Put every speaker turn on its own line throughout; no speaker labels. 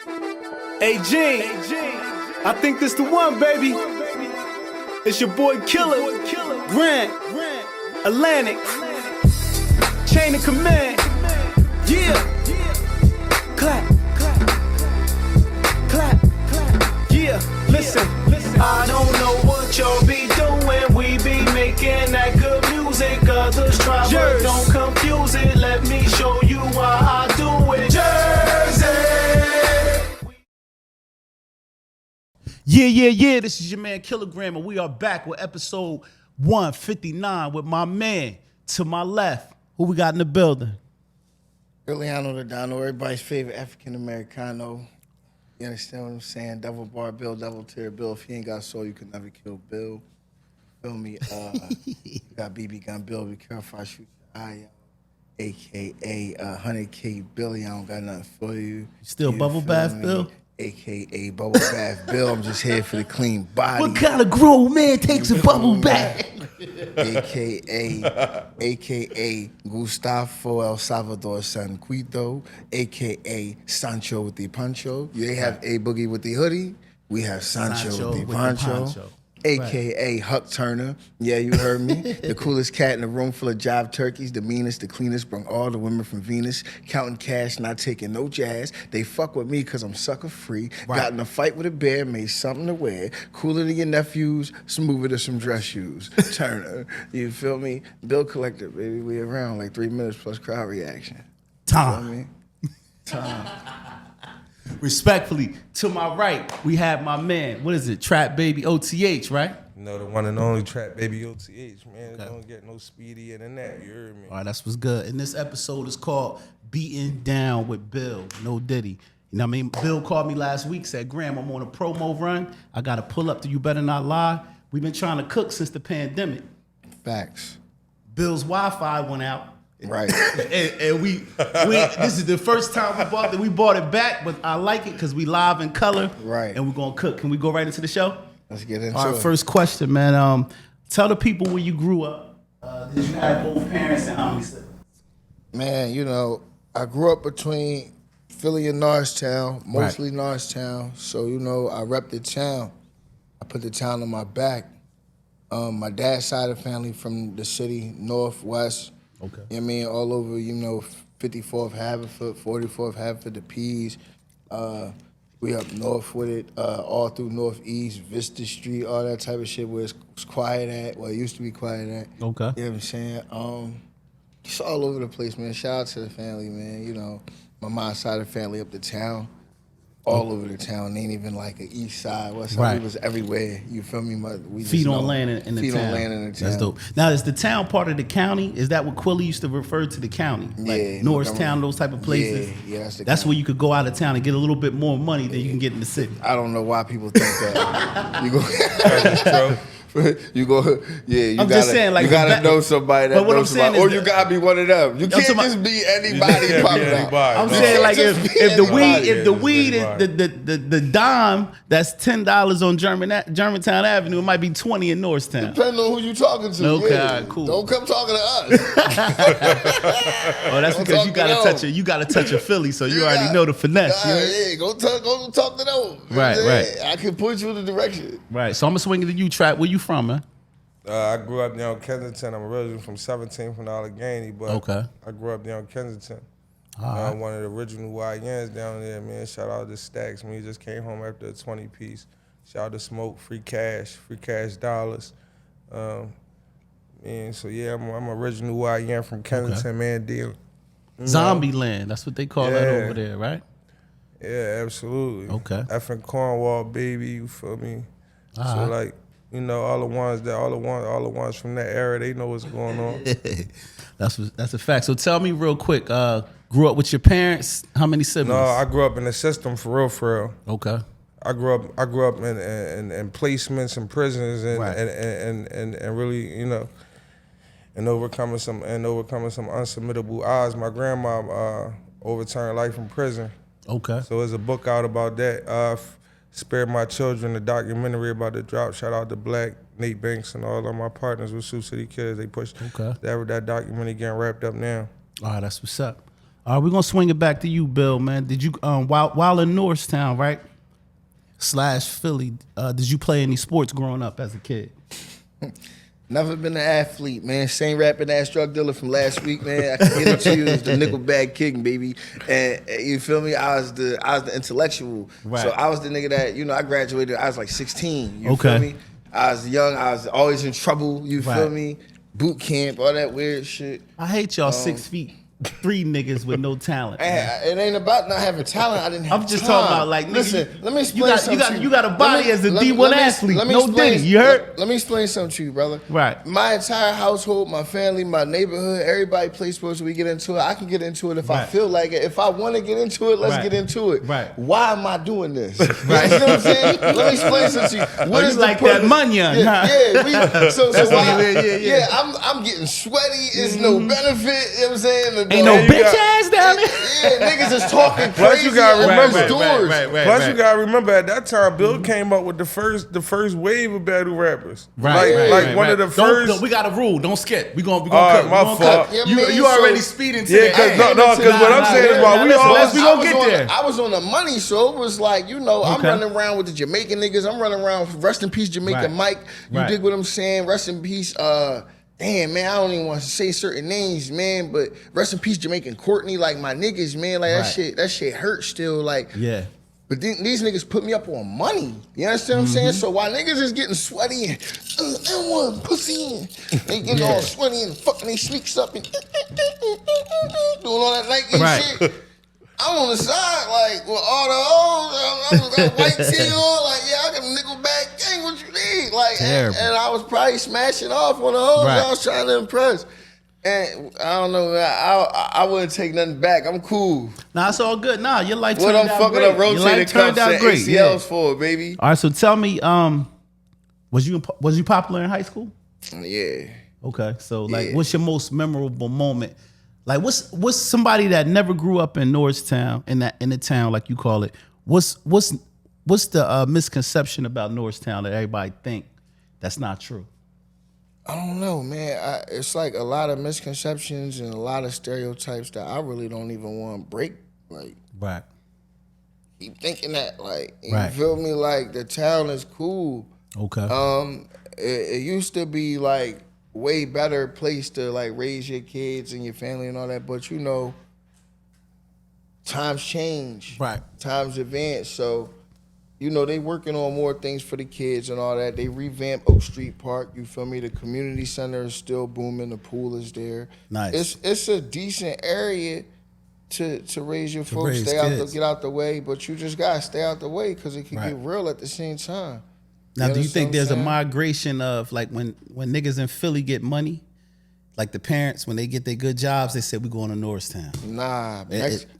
Hey Gene, I think this the one, baby. It's your boy Killer, Grant, Atlantic, Chain of Command. Yeah, clap, clap, yeah. Listen, I don't know what y'all be doing. We be making that good music. Others try, but don't confuse it. Let me show you why I do it. Jersey. Yeah. This is your man Kilogram, and we are back with episode 159 with my man to my left. Who we got in the building?
Juliano the Dono, everybody's favorite African Americano. You understand what I'm saying? Double bar Bill, double tier Bill. If he ain't got soul, you can never kill Bill. Feel me? You got BB gun Bill. Be careful, I shoot your eye out. AKA 100K Billy. I don't got nothing for you.
Still
You
bubble
feel
bath
me?
Bill?
AKA bubble bath Bill. I'm just here for the clean body.
What kind of grown man takes a bubble bath?
AKA Gustavo El Salvador Sanquito, AKA Sancho with the poncho. They have A Boogie with the hoodie. We have Sancho with the poncho. AKA Huck Turner. Yeah, you heard me. The coolest cat in a room full of jive turkeys. The meanest, the cleanest. Bring all the women from Venus. Counting cash, not taking no jazz. They fuck with me because I'm sucker free. Right. Got in a fight with a bear, made something to wear. Cooler than your nephews, smoother than some dress shoes. Turner, you feel me? Bill collector, baby. We around like 3 minutes plus crowd reaction.
Time.
Time.
Respectfully, to my right, we have my man. What is it? Trap Baby OTH, right?
You know, the one and only Trap Baby OTH, man. Okay. Don't get no speedier than that, you heard me?
All right, that's what's good. And this episode is called Beating Down with Bill, no Diddy. You know what I mean? Bill called me last week, said, Graham, I'm on a promo run. I got to pull up to You Better Not Lie. We've been trying to cook since the pandemic.
Facts.
Bill's Wi-Fi went out.
Right.
and we this is the first time we bought it back, but I like it because we live in color.
Right.
And we're gonna cook. Can we go right into the show?
Let's get into it.
All right, first question, man. Tell the people where you grew up. Did you have both parents and how many siblings?
Man, you know, I grew up between Philly and Norristown, mostly right. Norristown. So, you know, I rep the town. I put the town on my back. My dad's side of the family from the city, northwest.
Okay.
You know what I mean? All over, you know, 54th Haverford, 44th Haverford, the P's. We up north with it, all through Northeast, Vista Street, all that type of shit where it's quiet at, well, it used to be quiet at.
Okay.
You know what I'm saying? It's all over the place, man. Shout out to the family, man. You know, my mom's side of the family up the town. All over the town, ain't even like an east side, west side.
Right.
We was everywhere. You feel me? We
feet on land in the
feet
town.
on land in the town.
That's dope. Now, is the town part of the county? Is that what Quilly used to refer to the county? Like
yeah.
Norristown, those type of places?
Yeah,
that's where you could go out of town and get a little bit more money than you can get in the city.
I don't know why people think that. You go. You go, yeah. You
I'm
gotta,
just saying, like,
you gotta know somebody that knows somebody, or you gotta be one of them. You can't just be anybody.
I'm saying, like, if the weed is the dime that's $10 on Germantown Avenue, it might be 20 in Norristown.
Depending on who you talking to.
Okay,
yeah.
right, cool.
Don't come talking to us.
Oh, that's because you gotta touch a Philly, so you already know the finesse.
Yeah, go talk to them.
Right.
I can point you in the direction.
Right. So I'm gonna swing it to you, Trap. Where you from, man?
I grew up down Kensington. I'm originally from 17 from Allegheny, but
okay.
I grew up down Kensington.
Right.
One of the original YNs down there, man. Shout out to Stacks, man. He just came home after a 20-piece. Shout out to Smoke, free cash dollars. Man, so yeah, I'm original YN from Kensington, man. Deal.
Zombie land, that's what they call that over there, right?
Yeah, absolutely.
Okay.
Effing Cornwall, baby, you feel me? So like, you know, all the ones from that era, they know what's going on.
That's a fact. So tell me real quick, grew up with your parents? How many siblings?
No, I grew up in the system for real.
Okay.
I grew up in placements and prisons and really, you know, and overcoming some unsubmittable odds. My grandma overturned life in prison.
Okay.
So there's a book out about that. Spare My Children, the documentary about the drop. Shout out to Black, Nate Banks, and all of my partners with Sioux City Kids. They pushed that documentary getting wrapped up now.
All right, that's what's up.
We're gonna swing it back to you, Bill, man. Did you while in Norristown, right? / Philly, did you play any sports growing up as a kid?
Never been an athlete, man. Same rapping ass drug dealer from last week, man. I can get it to you. It's the nickel bag king, baby. And you feel me? I was the intellectual.
Right.
So I was the nigga that, I graduated, I was like 16. You
Okay.
feel me? I was young, I was always in trouble, you feel me? Boot camp, all that weird shit.
I hate y'all 6'3" niggas with no talent.
It ain't about not having talent. I didn't have
I'm just
time.
talking about like,
listen.
nigga,
Let me explain something to you.
You got a body as a D1 athlete.
Let me
No
explain,
Diddy. You heard?
Let me explain something to you, brother.
Right.
My entire household, my family, my neighborhood, everybody plays sports. We get into it. I can get into it if I feel like it. If I want to get into it, let's get into it.
Right.
Why am I doing this? Right. You know what I'm saying? Let me explain something to you. What is
you like
the
that money?
I'm getting sweaty. It's no benefit. You know what I'm saying?
Ain't no bitch ass down there.
Yeah, niggas is talking crazy.
Plus you gotta remember,
Right.
you gotta remember at that time, Bill came up with the first wave of battle rappers. Like one of the first.
We got a rule. Don't skip. We gonna
cut. My fault.
You already speeding to
Yeah, because what I'm saying is, while we
gonna get there.
I was on the money, so it was like, I'm running around with the Jamaican niggas. I'm running around. Rest in peace, Jamaican Mike. You dig what I'm saying? Rest in peace. Damn, man, I don't even want to say certain names, man, but rest in peace, Jamaican Courtney, like my niggas, man, like that shit hurts still, like.
Yeah.
But these niggas put me up on money. You understand what I'm saying? So while niggas is getting sweaty and N1 pussy and they getting all sweaty and fucking they sneaks up and doing all that Nike shit. I'm on the side, like, with all the hoes, I got white tee on, like, I got a nickel bag gang, what you need? Like, and I was probably smashing off on the hoes I was trying to impress. And I don't know, I wouldn't take nothing back. I'm cool.
Nah, it's all good. Nah, your life
what
turned
I'm
out
fucking
great.
up rotating cups and ACLs for, baby.
All right, so tell me, was you popular in high school?
Yeah.
Okay, so like, what's your most memorable moment? Like, what's somebody that never grew up in Norristown, in the town like you call it? What's the misconception about Norristown that everybody think that's not true?
I don't know, man. It's like a lot of misconceptions and a lot of stereotypes that I really don't even want to break. Like, keep thinking that, like, you feel me? Like, the town is cool.
Okay.
It used to be like way better place to like raise your kids and your family and all that, but times change.
Right.
Times advance. So, they working on more things for the kids and all that. They revamped Oak Street Park. You feel me? The community center is still booming. The pool is there.
Nice.
It's a decent area to raise your folks. Get out the way, but you just gotta stay out the way because it can get real at the same time.
Now, do you think there's a migration of like when niggas in Philly get money, like the parents when they get their good jobs, they say we going to Norristown?
Nah,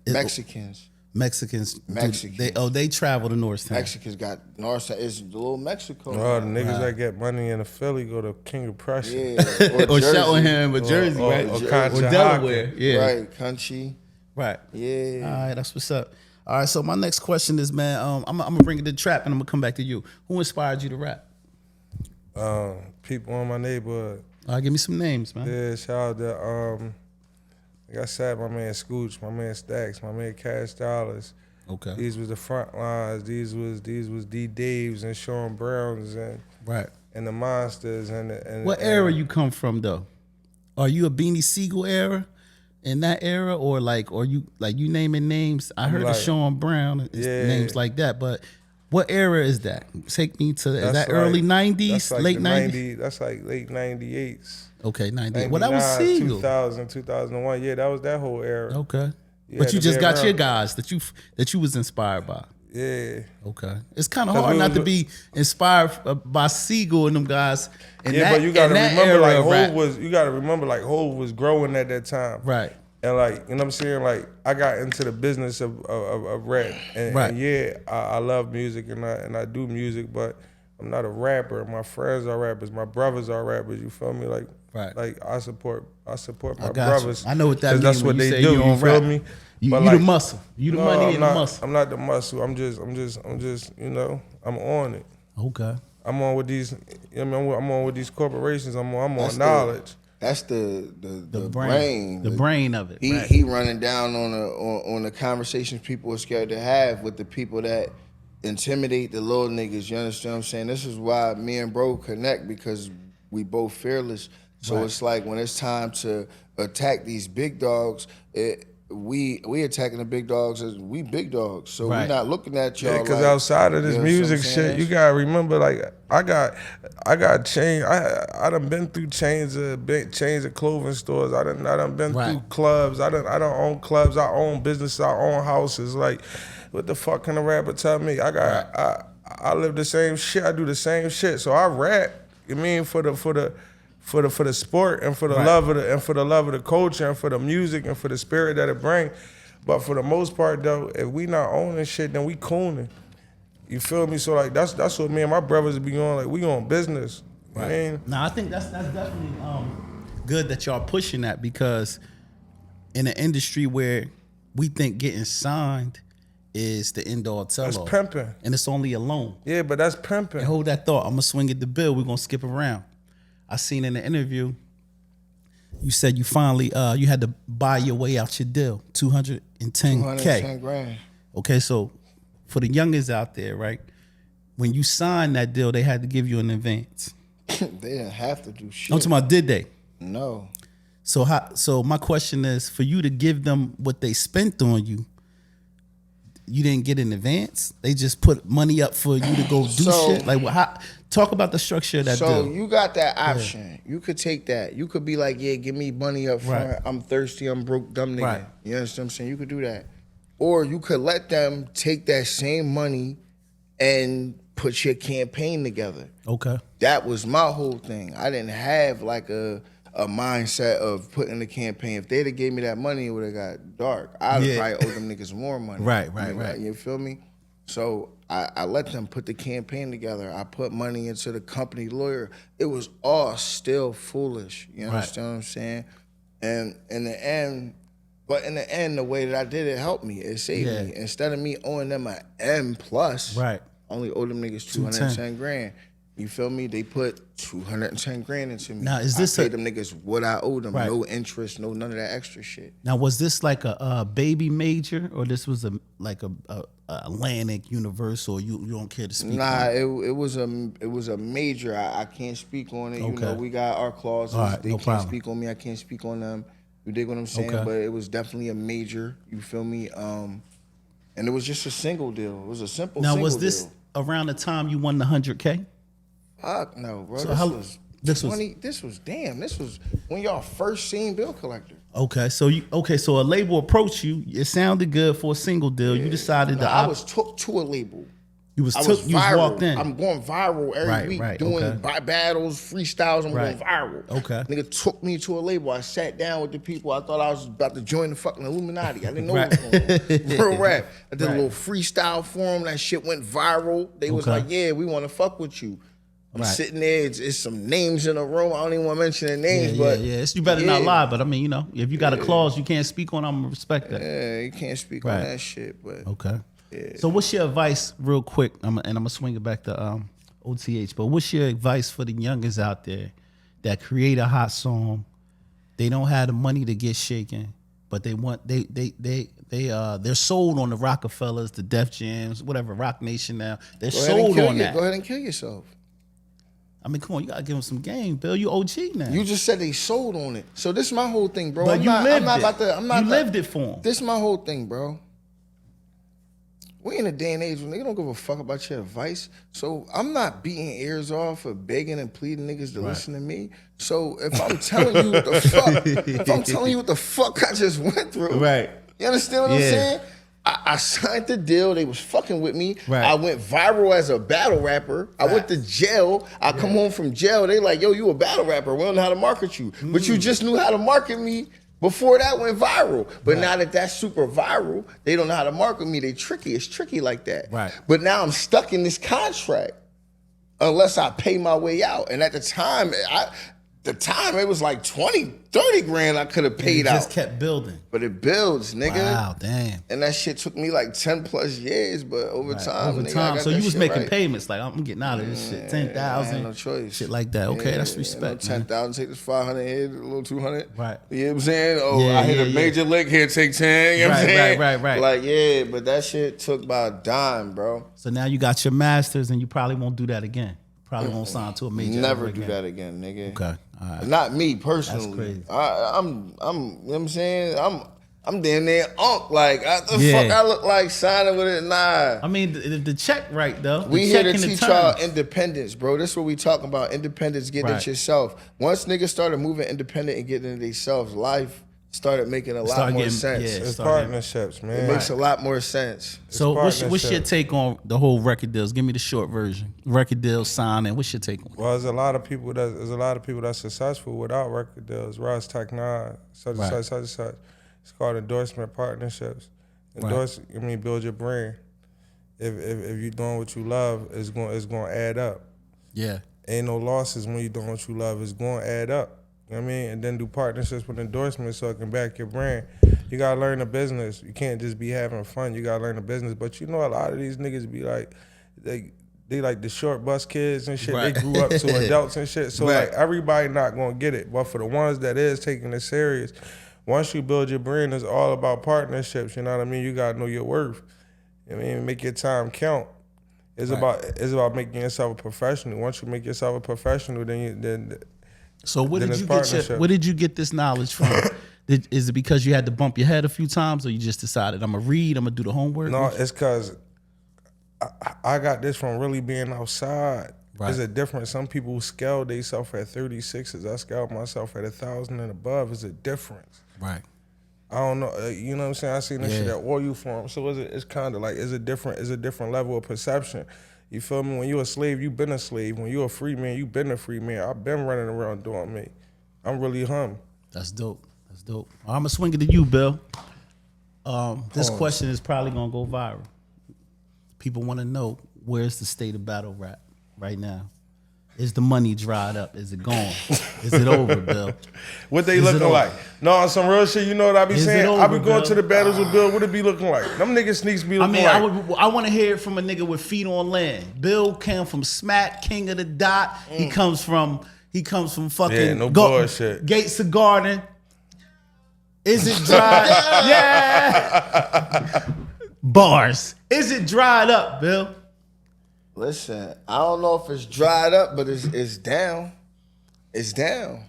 Mexicans.
They travel to Norristown.
Mexicans got Norristown. It's the little Mexico.
Oh, the niggas that get money in the Philly go to King of Prussia.
Yeah,
or Cheltenham, or Jersey, right?
Or
Delaware. Yeah.
Right, country.
Right.
Yeah.
All right, that's what's up. All right, so my next question is, man, I'm gonna bring it to trap and I'm gonna come back to you. Who inspired you to rap?
People in my neighborhood.
Give me some names, man.
Yeah, shout out to like I said, my man Scooch, my man Stacks, my man Cash Dollars.
Okay.
These was the front lines. These was D Daves and Sean Browns and the Monsters and
what era you come from though? Are you a Beanie Siegel era? In that era, or you naming names? I heard of Sean Brown, names like that, but what era is that? Take me to, is that early 90s, late 90s?
That's like late 98s.
Okay, 98. Well, that was Siegel.
2000, 2001. Yeah, that was that whole era.
Okay. Yeah, but you just got your guys that you was inspired by.
Yeah.
Okay. It's kind of hard not to be inspired by Siegel and them guys.
But you gotta remember, like Hov was growing at that time.
Right.
And like, you know what I'm saying? Like, I got into the business of rap. And I love music and I do music, but I'm not a rapper. My friends are rappers. My brothers are rappers. You feel me? Like, like I support my brothers.
I know what that means.
That's what they do. You feel me?
You the muscle. You the money and the muscle.
I'm not the muscle. I'm just, I'm on it.
Okay.
I'm on with these. I'm on with these corporations. I'm on knowledge.
That's the brain.
The brain of it.
He running down on the conversations people are scared to have with the people that intimidate the little niggas. You understand what I'm saying? This is why me and bro connect, because we both fearless. So it's like when it's time to attack these big dogs, we attacking the big dogs as we big dogs. So we not looking at y'all.
Yeah, because outside of this music shit, you gotta remember, like I got chains. I done been through chains of clothing stores. I done been through clubs. I don't own clubs. I own businesses. I own houses. Like, what the fuck can a rapper tell me? I live the same shit. I do the same shit. So I rap. You mean for the sport and for the love of the culture and for the music and for the spirit that it brings. But for the most part though, if we not owning shit, then we cooning. You feel me? So like that's what me and my brothers be on. Like, we on business. Right. I mean,
now I think that's definitely good that y'all pushing that, because in an industry where we think getting signed is the end all tell all.
That's pimping.
And it's only a loan.
Yeah, but that's pimping.
And hold that thought. I'm gonna swing at the bill. We're gonna skip around. I seen in the interview, you said you finally you had to buy your way out your deal, $210K.
210 grand.
Okay, so for the youngers out there, right? When you signed that deal, they had to give you an advance.
They didn't have to do shit.
I'm talking about, did they?
No.
So my question is, for you to give them what they spent on you, you didn't get an advance? They just put money up for you to go do shit? Like, talk about the structure of that deal.
So you got that option. You could take that. You could be like, yeah, give me money up front. Right. I'm thirsty. I'm broke, dumb nigga.
Right.
You understand what I'm saying? You could do that. Or you could let them take that same money and put your campaign together. Okay. That was my whole thing. I didn't have like a mindset of putting the campaign. If they'd have gave me that money, it would have got dark. I'd have probably owed them niggas more money. Right. You feel me? So I let them put the campaign together. I put money into the company lawyer. It was all still foolish. You understand what I'm saying? And in the end, the way that I did it helped me. It saved me. Instead of me owing them an M+, I only owed them niggas 210 grand. You feel me? They put 210 grand into me. Now, is this I paid them niggas what I owed them? No interest, none of that extra shit.
Now, was this like a baby major, or this was like a Atlantic Universal? You don't care to speak?
Nah, it was a major. I can't spek on it. Okay. You know, we got our clauses. Right, they can't speak on me. I can't speak on them. You dig what I'm saying? Okay. But it was definitely a major. You feel me? And it was just a single deal. It was a simple.
Now, was this deal around the time you won the 100K?
Fuck no, bro.
So
this was when y'all first seen Bill Collector.
Okay, so a label approached you. It sounded good for a single deal. You decided to.
I was took to a label.
You was walked in.
I'm going viral every week, doing battles, freestyles. I'm going viral. Okay. Nigga took me to a label. I sat down with the people. I thought I was about to join the fucking Illuminati. I didn't know what was going on. Real rap. I did a little freestyle for them. That shit went viral. They was like, yeah, we want to fuck with you. I'm sitting there. It's some names in the room. I don't even want to mention their names, but
you better not lie. But I mean, you know, if you got a clause you can't speak on, I'm gonna respect that.
Yeah, you can't speak on that shit. But
okay. Yeah. So what's your advice, real quick? I'm gonna swing it back to OTH. But what's your advice for the youngers out there that create a hot song? They don't have the money to get shaken, but they want they're sold on the Rockefellers, the Def Jams, whatever, Rock Nation now. They're sold on that.
Go ahead and kill yourself.
I mean, come on, you gotta give them some game, Bill. You OG now.
You just said they sold on it. So this is my whole thing, bro.
But you lived it for them.
This is my whole thing, bro. We in a day and age when they don't give a fuck about your advice. So I'm not beating ears off or begging and pleading niggas to listen to me. So if I'm telling you what the fuck, I just went through, you understand what I'm saying? I signed the deal. They was fucking with me. I went viral as a battle rapper. I went to jail. I come home from jail. They like, yo, you a battle rapper. We don't know how to market you. But you just knew how to market me before that went viral. But now that that's super viral, they don't know how to market me. They tricky. It's tricky like that. But now I'm stuck in this contract unless I pay my way out. And at the time, the time it was like 20, 30 grand I could have paid out.
Just kept building.
But it builds, nigga.
Wow, damn.
And that shit took me like 10 plus years, but over time, nigga, I got
so
that
you was
shit
making
right.
payments like I'm getting out of this shit. 10,000.
I had no choice.
Shit like that. Okay, that's respect.
10,000, take this 500 here, a little 200.
Right.
You know what I'm saying? Oh,
Yeah,
I hit a major lick here, take 10. You know what I'm saying?
Right.
Like, yeah, but that shit took about a dime, bro.
So now you got your masters and you probably won't do that again. Probably won't sign to a major.
Never do that again, nigga.
Okay. All right.
Not me personally.
That's crazy.
I'm, you know what I'm saying? I'm damn near unk. Like, the
Yeah.
fuck I look like signing with it? Nah.
I mean, the check right though. The
We
check
here to
and the
teach
terms.
y'all independence, bro. This is what we talking about. Independence, getting
Right.
it yourself. Once niggas started moving independent and getting it themselves, life started making a lot more sense.
yeah.
It's
Sorry.
partnerships, man.
It makes a lot more sense.
So what's your
partnership.
take on the whole record deals? Give me the short version. Record deals signing. What's your take on it?
Well, there's a lot of people that's successful without record deals. Ross Tech 9, such and
Right.
such, such and such. It's called endorsement partnerships. Build your brand. If you're doing what you love, it's going to add up.
Yeah.
Ain't no losses when you're doing what you love. It's going to add up. You know what I mean? And then do partnerships with endorsements so it can back your brand. You got to learn the business. You can't just be having fun. You got to learn the business. But you know a lot of these niggas be like, they like the short bus kids and shit.
Right.
They grew up to adults and shit. So
Right.
like everybody not going to get it. But for the ones that is taking it serious, once you build your brand, it's all about partnerships. You know what I mean? You got to know your worth. You know what I mean? Make your time count. It's about making yourself a professional. Once you make yourself a professional, then
So where
Then
did
it's
you get
partnership.
where did you get this knowledge from? Is it because you had to bump your head a few times, or you just decided I'm gonna read, I'm gonna do the homework?
no, it's because I got this from really being outside.
Right.
There's a difference. Some people scale themselves at 36s. I scale myself at 1,000 and above. It's a difference.
Right.
I don't know. You know what I'm saying? I seen this shit
Yeah.
at oil form. So it's kind of like it's a different level of perception. You feel me? When you're a slave, you been a slave. When you're a free man, you been a free man. I've been running around doing me. I'm really hum.
That's dope. That's dope. I'm gonna swing it to you, Bill. This question is probably gonna go viral. People want to know, where's the state of battle rap right now? Is the money dried up? Is it gone? Is it over, Bill?
What they
Is it
looking
over?
like? No, on some real shit, you know what I be
Is it
saying?
over,
I be going
Bill?
to the battles with Bill. What it be looking like? Them niggas sneaks be
I
looking
mean,
like.
I want to hear it from a nigga with feet on land. Bill came from Smack, King of the Dot. He comes from fucking
Yeah, no bullshit.
Gates of Garden. Is it dry? Yeah. Bars. Is it dried up, Bill?
Listen, I don't know if it's dried up, but it's down. It's down.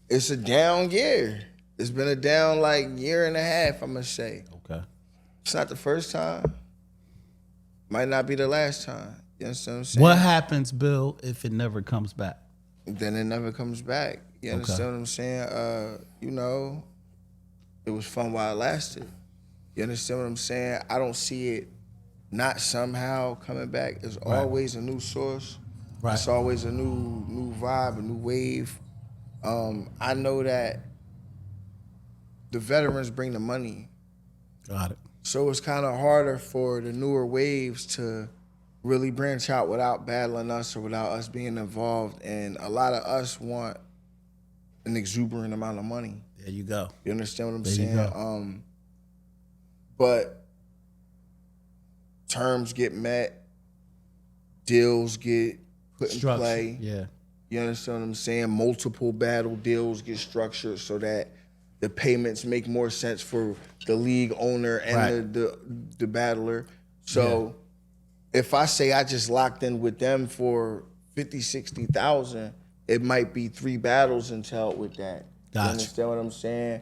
It's a down year. It's been a down like year and a half, I'm gonna say.
Okay.
It's not the first time. Might not be the last time. You understand what I'm saying?
What happens, Bill, if it never comes back?
Then it never comes back. You understand what I'm saying? You know, it was fun while it lasted. You understand what I'm saying? I don't see it not somehow coming back. It's always a new source.
Right.
It's always a new vibe, a new wave. I know that the veterans bring the money.
Got it.
So it's kind of harder for the newer waves to really branch out without battling us or without us being involved. And a lot of us want an exuberant amount of money.
There you go.
You understand what I'm
There you
saying?
go.
But terms get met, deals get put in
Structure.
play.
Yeah.
You understand what I'm saying? Multiple battle deals get structured so that the payments make more sense for the league owner and the battler. So if I say I just locked in with them for 50, 60,000, it might be 3 battles until with that.
Gotcha.
You understand what I'm saying?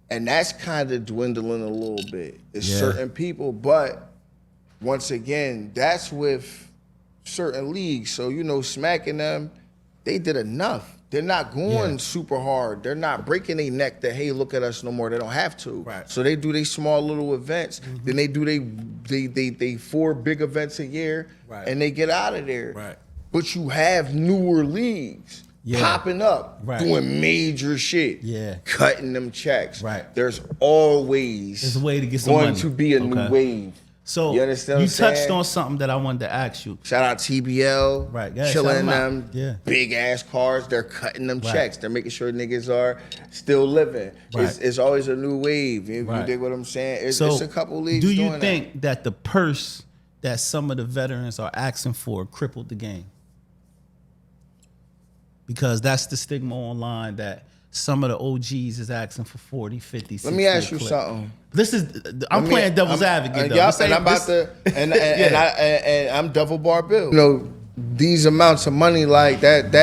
And that's kind of dwindling a little bit. It's certain people, but once again, that's with certain leagues. So, you know, smacking them, they did enough. They're not going super hard. They're not breaking their neck that, hey, look at us no more. They don't have to.
Right.
So they do their small little events. Then they do they 4 big events a year, and they get out of there.
Right.
But you have newer leagues popping up, doing major shit, cutting them checks.
Right.
There's always
There's a way to get some
going
money.
to be a new wave. So you understand?
You touched on something that I wanted to ask you.
Shout out TBL,
right?
Chilling in them big ass cars. They're cutting them checks. They're making sure niggas are still living. It's always a new wave. You dig what I'm saying? It's a couple leagues.
Do you think that the purse that some of the veterans are asking for crippled the game? Because that's the stigma online that some of the OGs is asking for 40, 50, 60.
Let me ask you something.
I'm playing devil's advocate, though.
And I'm about to, and I'm double bar bill. You know, these amounts of money like that,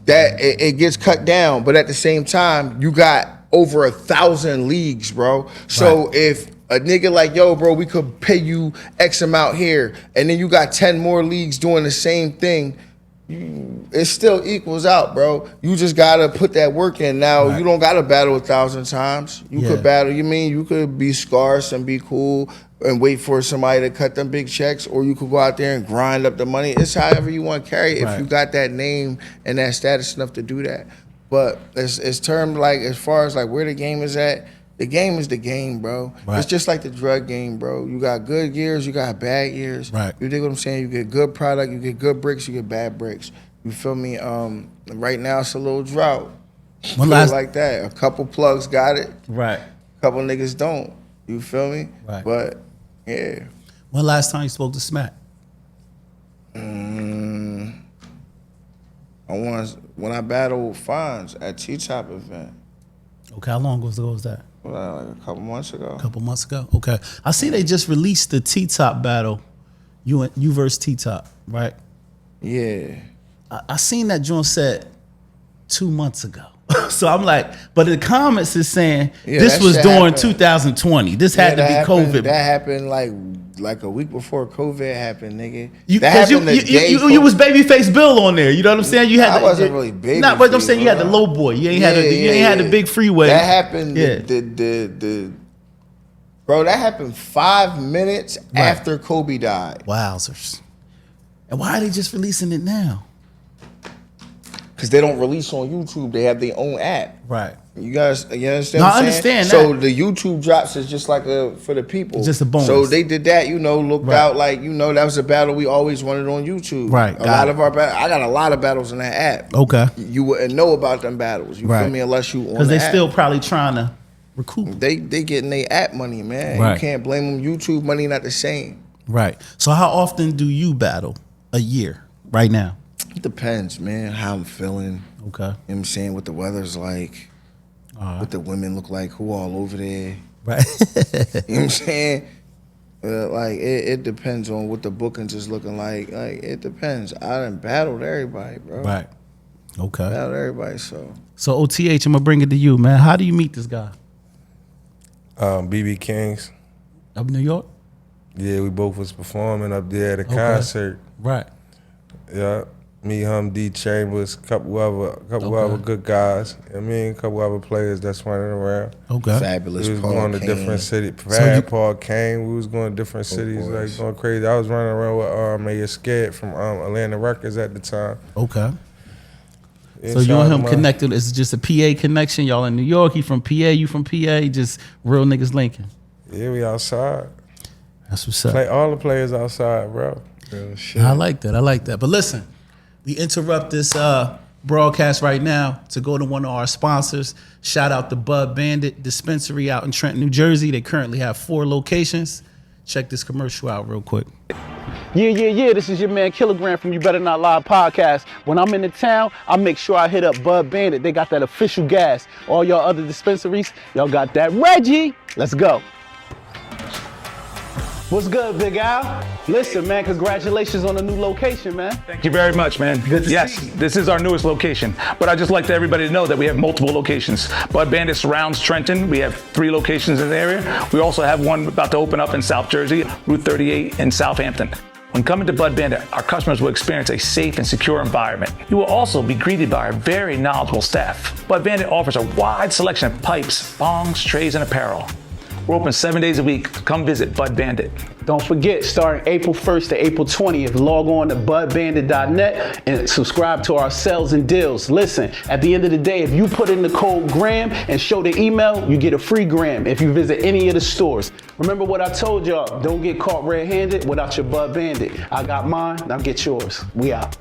it gets cut down. But at the same time, you got over 1,000 leagues, bro. So if a nigga like, yo, bro, we could pay you X amount here, and then you got 10 more leagues doing the same thing, it still equals out, bro. You just gotta put that work in. Now you don't gotta battle 1,000 times. You could battle. You could be scarce and be cool and wait for somebody to cut them big checks, or you could go out there and grind up the money. It's however you want to carry it. If you got that name and that status enough to do that. But it's termed like, as far as like where the game is at. The game is the game, bro. It's just like the drug game, bro. You got good years, you got bad years. You dig what I'm saying? You get good product, you get good bricks, you get bad bricks. You feel me? Right now it's a little drought. Like that. A couple plugs got it. A couple niggas don't. You feel me? But yeah.
When last time you spoke to Smack?
When I battled Fonz at T-Top event.
Okay, how long ago was that?
Like a couple months ago.
Okay. I see they just released the T-Top battle, you versus T-Top, right?
Yeah.
I seen that joint said 2 months ago. So I'm like, but the comments is saying this was during 2020. This had to be COVID.
That happened like a week before COVID happened, nigga.
You was Babyface Bill on there. You know what I'm saying?
I wasn't really baby.
Not what I'm saying. You had the low boy. You ain't had the big freeway.
That happened. Bro, that happened 5 minutes after Kobe died.
Wowzers. And why are they just releasing it now?
Because they don't release on YouTube. They have their own app. You understand what I'm saying?
I understand that.
So the YouTube drops is just like for the people.
Just a bonus.
So they did that, looked out like, that was a battle we always wanted on YouTube. A lot of our battles. I got a lot of battles in that app.
Okay.
You wouldn't know about them battles. You feel me? Unless you on the app.
Because they still probably trying to recoup.
They getting their app money, man. You can't blame them. YouTube money not the same.
So how often do you battle a year right now?
It depends, man, how I'm feeling.
Okay.
You know what I'm saying? What the weather's like. What the women look like. Who all over there. You know what I'm saying? It depends on what the bookings is looking like. It depends. I done battled everybody, bro.
Okay.
Battled everybody, so.
So OTH, I'm going to bring it to you, man. How do you meet this guy?
BB Kings.
Up in New York?
Yeah, we both was performing up there at a concert. Yeah. Me, D Chambers, couple other good guys. A couple other players that's running around.
Fabulous.
We was
Paul
going to
Kane.
different cities. Paul Kane. We was going to different cities, like going crazy. I was running around with Mayor Scared from Atlanta Records at the time.
So you and him connected? Is it just a PA connection? Y'all in New York? He from PA? You from PA? Just real niggas linking?
Yeah, we outside.
That's what's up.
All the players outside, bro. Real shit.
I like that. But listen. We interrupt this broadcast right now to go to one of our sponsors. Shout out to Bud Bandit Dispensary out in Trenton, New Jersey. They currently have 4 locations. Check this commercial out real quick. Yeah. This is your man Kilogram from You Better Not Lie podcast. When I'm in the town, I make sure I hit up Bud Bandit. They got that official gas. All y'all other dispensaries, y'all got that Reggie. Let's go. What's good, Big Al? Listen, man, congratulations on the new location, man.
Thank you very much, man.
Good to see you.
This is our newest location. But I'd just like to everybody to know that we have multiple locations. Bud Bandit surrounds Trenton. We have 3 locations in the area. We also have one about to open up in South Jersey, Route 38 in Southampton. When coming to Bud Bandit, our customers will experience a safe and secure environment. You will also be greeted by our very knowledgeable staff. Bud Bandit offers a wide selection of pipes, bongs, trays, and apparel. We're open 7 days a week. Come visit Bud Bandit.
Don't forget, starting April 1st to April 20th, log on to budbandit.net and subscribe to our sales and deals. Listen, at the end of the day, if you put in the code GRAM and show the email, you get a free gram if you visit any of the stores. Remember what I told y'all, don't get caught red-handed without your Bud Bandit. I got mine, now get yours. We out.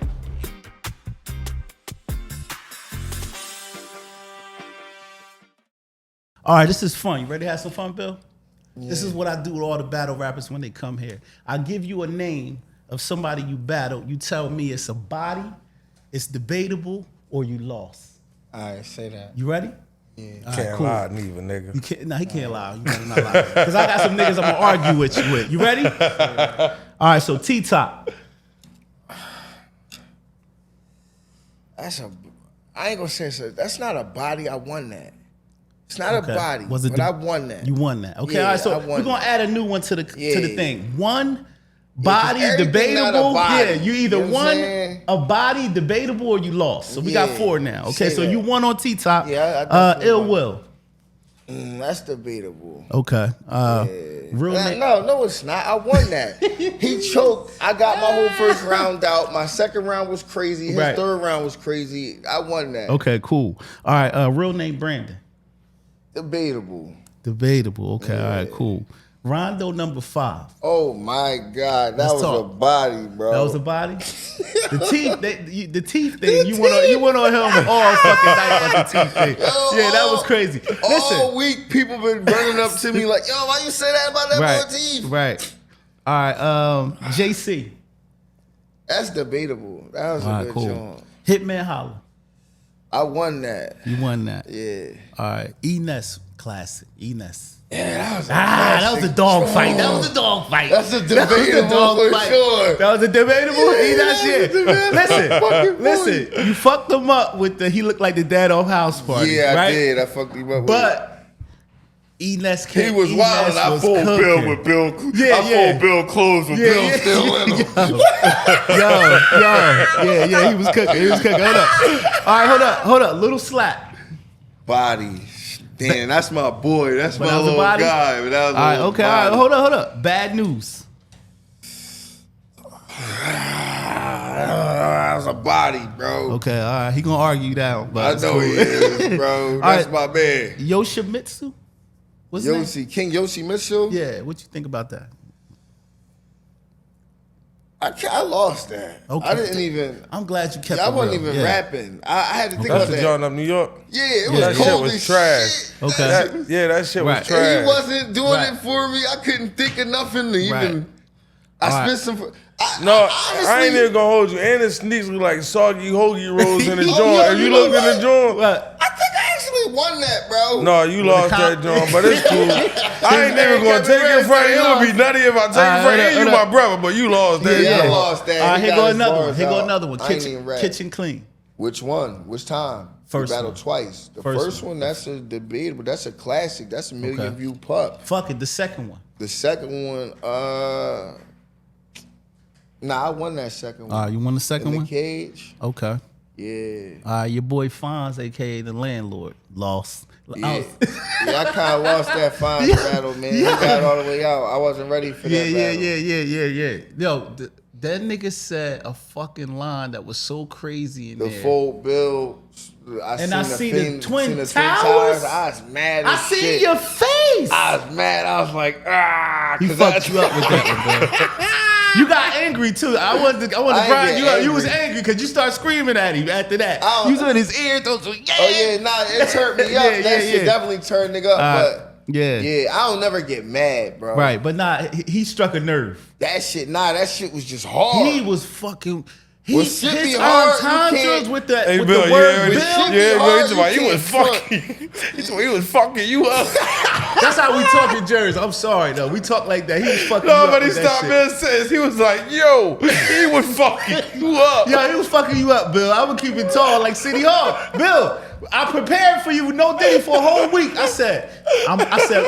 All right, this is fun. You ready to have some fun, Bill? Yeah. This is what I do with all the battle rappers when they come here. I give you a name of somebody you battled. You tell me it's a body, it's debatable, or you lost.
All right, say that.
You ready?
Yeah.
Can't lie neither, nigga.
You can't. Nah, he can't lie. You better not lie. Because I got some niggas I'm gonna argue with you with. You ready? All right. So T-Top.
I ain't gonna say so. That's not a body. I won that. It's not a body, but I won that.
You won that. Okay,
yeah,
all right. So we're gonna add a new one to the thing. One body debatable. Yeah, you either won a body debatable or you lost. So we got 4 now. Okay, so you won on T-Top.
Yeah, I
Ill Will.
That's debatable.
Okay. Real
no, it's not. I won that. He choked. I got my whole first round out. My second round was crazy. His third round was crazy. I won that.
Okay, cool. All right. Real name Brandon.
Debatable.
Okay. All right. Cool. Rondo number 5.
Oh my God, that was a body, bro.
That was a body. The teeth thing. You went on him all fucking night about the teeth thing. Yeah, that was crazy.
All week, people been running up to me like, "Yo, why you say that about that boy teeth?"
Right. All right. JC.
That's debatable. That was a good job.
Hitman Holla.
I won that.
You won that.
Yeah.
All right. Enes classic. Enes.
Yeah,
that was a dog fight. That was a dog fight.
That's a debatable for sure.
That was a debatable. Listen. You fucked him up with he looked like the dad off House Party.
Yeah,
right?
I did. I fucked him up.
But Enes came.
He was wild. I full Bill with Bill. I full Bill clothes with Bill still in him.
Yeah. He was cooking. Hold up. All right, hold up. Little slap.
Body. Damn, that's my boy. That's my little guy. But that was
all right, okay. All right, hold up. Bad news.
That was a body, bro.
Okay, all right. He gonna argue that, but
I know he is, bro. That's my man.
Yoshimitsu. What's his name?
King Yoshimitsu.
Yeah. What you think about that?
I lost that. Okay. I didn't even.
I'm glad you kept.
I wasn't even rapping. I had to think
about
that.
That's the joint up New York.
Yeah, it was cold as
trash.
Okay.
That shit was trash.
And he wasn't doing it for me. I couldn't think of nothing to even. I spent some.
I ain't even gonna hold you. And it sneaks look like soggy hoagie rolls in the joint. If you look in the joint,
I think I actually won that, bro.
No, you lost that joint, but it's cool. I ain't never gonna take it from you. It would be nutty if I take it from you. You my brother, but you lost that.
Yeah, I lost that.
All right, here go another one. Kitchen Clean.
Which one? Which time?
First
we battled twice. The first one, that's a debate, but that's a classic. That's a million view pup.
Fuck it. The second one.
The second one, nah, I won that second one.
You won the second one?
The cage.
Okay.
Yeah.
Your boy Fonz, aka the landlord, lost.
Yeah, I kind of lost that Fonz battle, man. He got all the way out. I wasn't ready for that battle.
Yeah. Yo, that nigga said a fucking line that was so crazy in there.
The full bill.
I seen the Twin Towers.
I was mad as shit.
I seen your face.
I was mad. I was like,
He fucked you up with that one, bro. You got angry too. I wanted to grind you up. You was angry because you started screaming at him after that. You was in his ear.
Oh yeah, nah, it turned me up. That shit definitely turned nigga up. But yeah, I don't never get mad, bro.
Right, but he struck a nerve.
That shit was just hard.
He was fucking.
His entendres
with the
Bill,
word
Bill. He was fucking you up.
That's how we talk in Jersey. I'm sorry though. We talk like that. He was fucking you up.
Nobody stopped mid sentence. He was like, yo, he was fucking you up.
Yo, he was fucking you up, Bill. I would keep it tall like City Hall. Bill, I prepared for you, no Diddy, for a whole week. I said,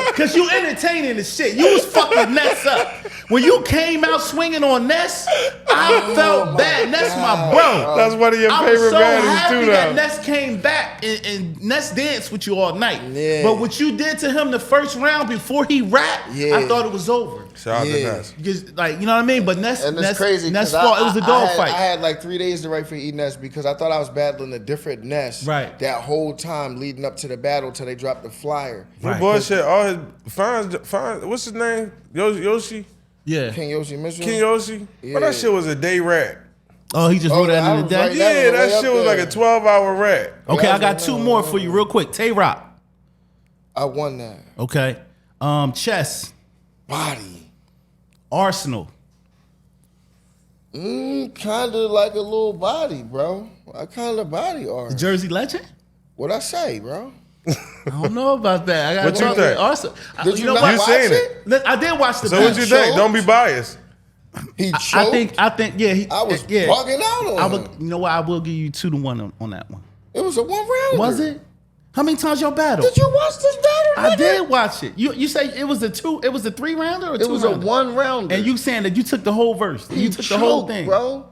because you entertaining the shit. You was fucking Ness up. When you came out swinging on Ness, I felt bad. Ness, my bro.
That's one of your favorite baddies too, though.
That Ness came back and Ness danced with you all night. Yeah. But what you did to him the first round before he rapped, I thought it was over.
Shout out to Ness.
Just, like, you know what I mean? But Ness,
and it's crazy.
Ness fought. It was a dog fight.
I had like 3 days to write for E-Ness because I thought I was battling a different Ness.
Right.
That whole time leading up to the battle till they dropped the flyer.
Right. Bullshit. All his fines. What's his name? Yoshi.
Yeah.
King Yoshi Mitchell.
King Yoshi. Yeah. But that shit was a day rap.
Oh, he just wrote that in the day?
Right,
yeah, that shit was like a 12-hour rap.
Okay, I got 2 more for you real quick. Tay-Rock.
I won that.
Okay. Chess.
Body.
Arsenal.
Kind of like a little body, bro. I kind of body art.
Jersey Legend?
What I say, bro?
I don't know about that. I
What you think?
Arsenal.
Did you
know
not
what?
watch
seen
it?
I did watch the
So what you think? Don't be biased.
He choked.
I think, yeah.
I was bugging out on him.
You know what? I will give you 2-1 on that one.
It was a 1-rounder.
Was it? How many times y'all battled?
Did you watch this battle?
I did watch it. You say it was a 3-rounder or 2-rounder?
It was a 1-rounder.
And you saying that you took the whole verse? You took the whole thing,
bro.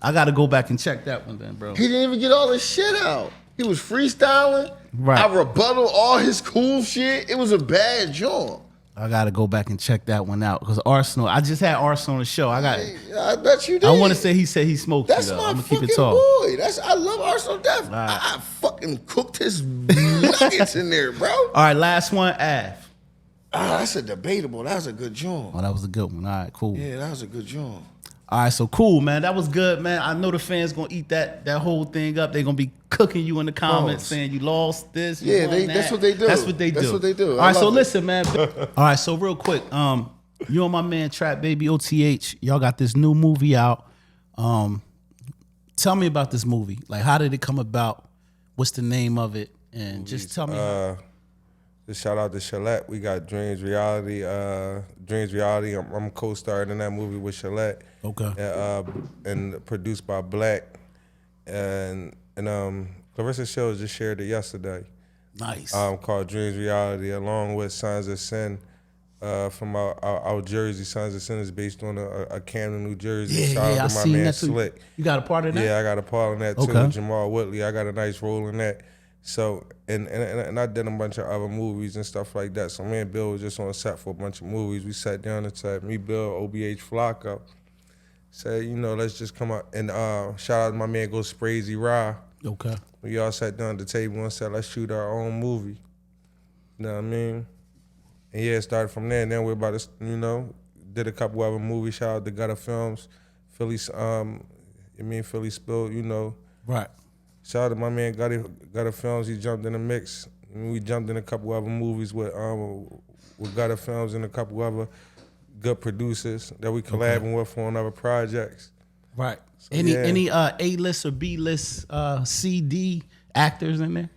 I got to go back and check that one then, bro.
He didn't even get all his shit out. He was freestyling.
Right.
I rebutted all his cool shit. It was a bad joint.
I got to go back and check that one out because Arsenal. I just had Arsenal on the show.
I bet you did.
I want to say he said he smoked.
That's
you,
my
I'm gonna
fucking
keep it tall.
boy. I love Arsenal Death. Right. I fucking cooked his nuggets in there, bro.
All right, last one, Av.
That's a debatable. That was a good joint.
Oh, that was a good one. All right, cool.
Yeah, that was a good joint.
All right, so cool, man. That was good, man. I know the fans gonna eat that whole thing up. They're gonna be cooking you in the comments saying you lost this. You won that.
That's what they do.
That's what they do.
That's what they do.
All right, so listen, man. All right, so real quick, you and my man Trap Baby OTH, y'all got this new movie out. Tell me about this movie. Like, how did it come about? What's the name of it? And just tell me.
Just shout out to Shalette. We got Dreams Reality. Dreams Reality. I'm co-starring in that movie with Shalette.
Okay.
And produced by Black. And Clarissa Shields just shared it yesterday.
Nice.
Called Dreams Reality, along with Sons of Sin from our Jersey. Sons of Sin is based on a Camden, New Jersey.
Yeah,
Shout out to my man Slick.
You got a part of that?
Yeah, I got a part in that too.
Okay.
Jamal Whitley. I got a nice role in that. So, and I did a bunch of other movies and stuff like that. So me and Bill was just on set for a bunch of movies. We sat down and said, me, Bill, OBH, Flocko, said, let's just come out. And shout out to my man, Go Sprazy Ra.
Okay.
We all sat down at the table and said, let's shoot our own movie. You know what I mean? And yeah, it started from there. And then we're about to, did a couple other movies. Shout out to Gutter Films. Philly Spill,
Right.
Shout out to my man Gutter Films. He jumped in the mix. We jumped in a couple other movies with Gutter Films and a couple other good producers that we collabing with on other projects.
Right. So, any A-list or B-list CD actors in there?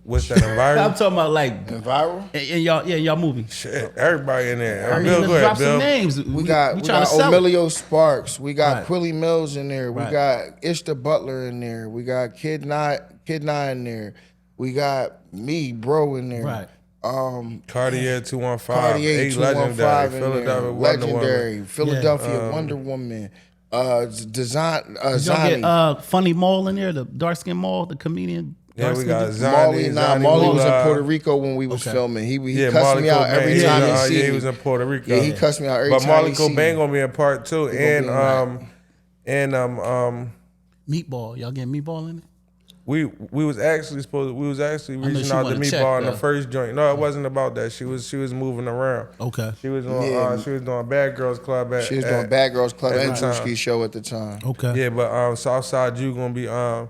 What's that, Viral?
I'm talking about like
Viral?
In y'all movie.
Shit, everybody in there.
Bill,
go ahead,
drop
Bill.
some names.
We got Emilio Sparks. We got
Right.
Quilly Mills in there. We
Right.
got Ishta Butler in there. We got Kid Nye in there. We got me, bro, in there.
Right.
Cartier 215.
Cartier
8
215
legendary.
in there.
Philadelphia Wonder
Legendary.
Woman.
Philadelphia Wonder Woman.
Did y'all
Zani.
get Funny Maul in there, the dark skin Maul, the comedian?
Yeah, we got
Marley was in
Mullah.
Puerto Rico when we was filming. He cussed
Marley
me out every
Cobain.
time he see me.
He was in Puerto Rico.
Yeah, he cussed me out every
but
time
Marley
he see me.
Cobain gonna be in part 2.
Meatball. Y'all getting Meatball in it?
We was actually reaching
she
out to
wanna
Meatball
check,
in the
though.
first joint. No, it wasn't about that. She was moving around.
Okay.
She was doing Bad Girls Club at
She was doing Bad Girls Club
at
and
the time.
Drewski show at the time.
Okay.
Yeah, but Southside you gonna be on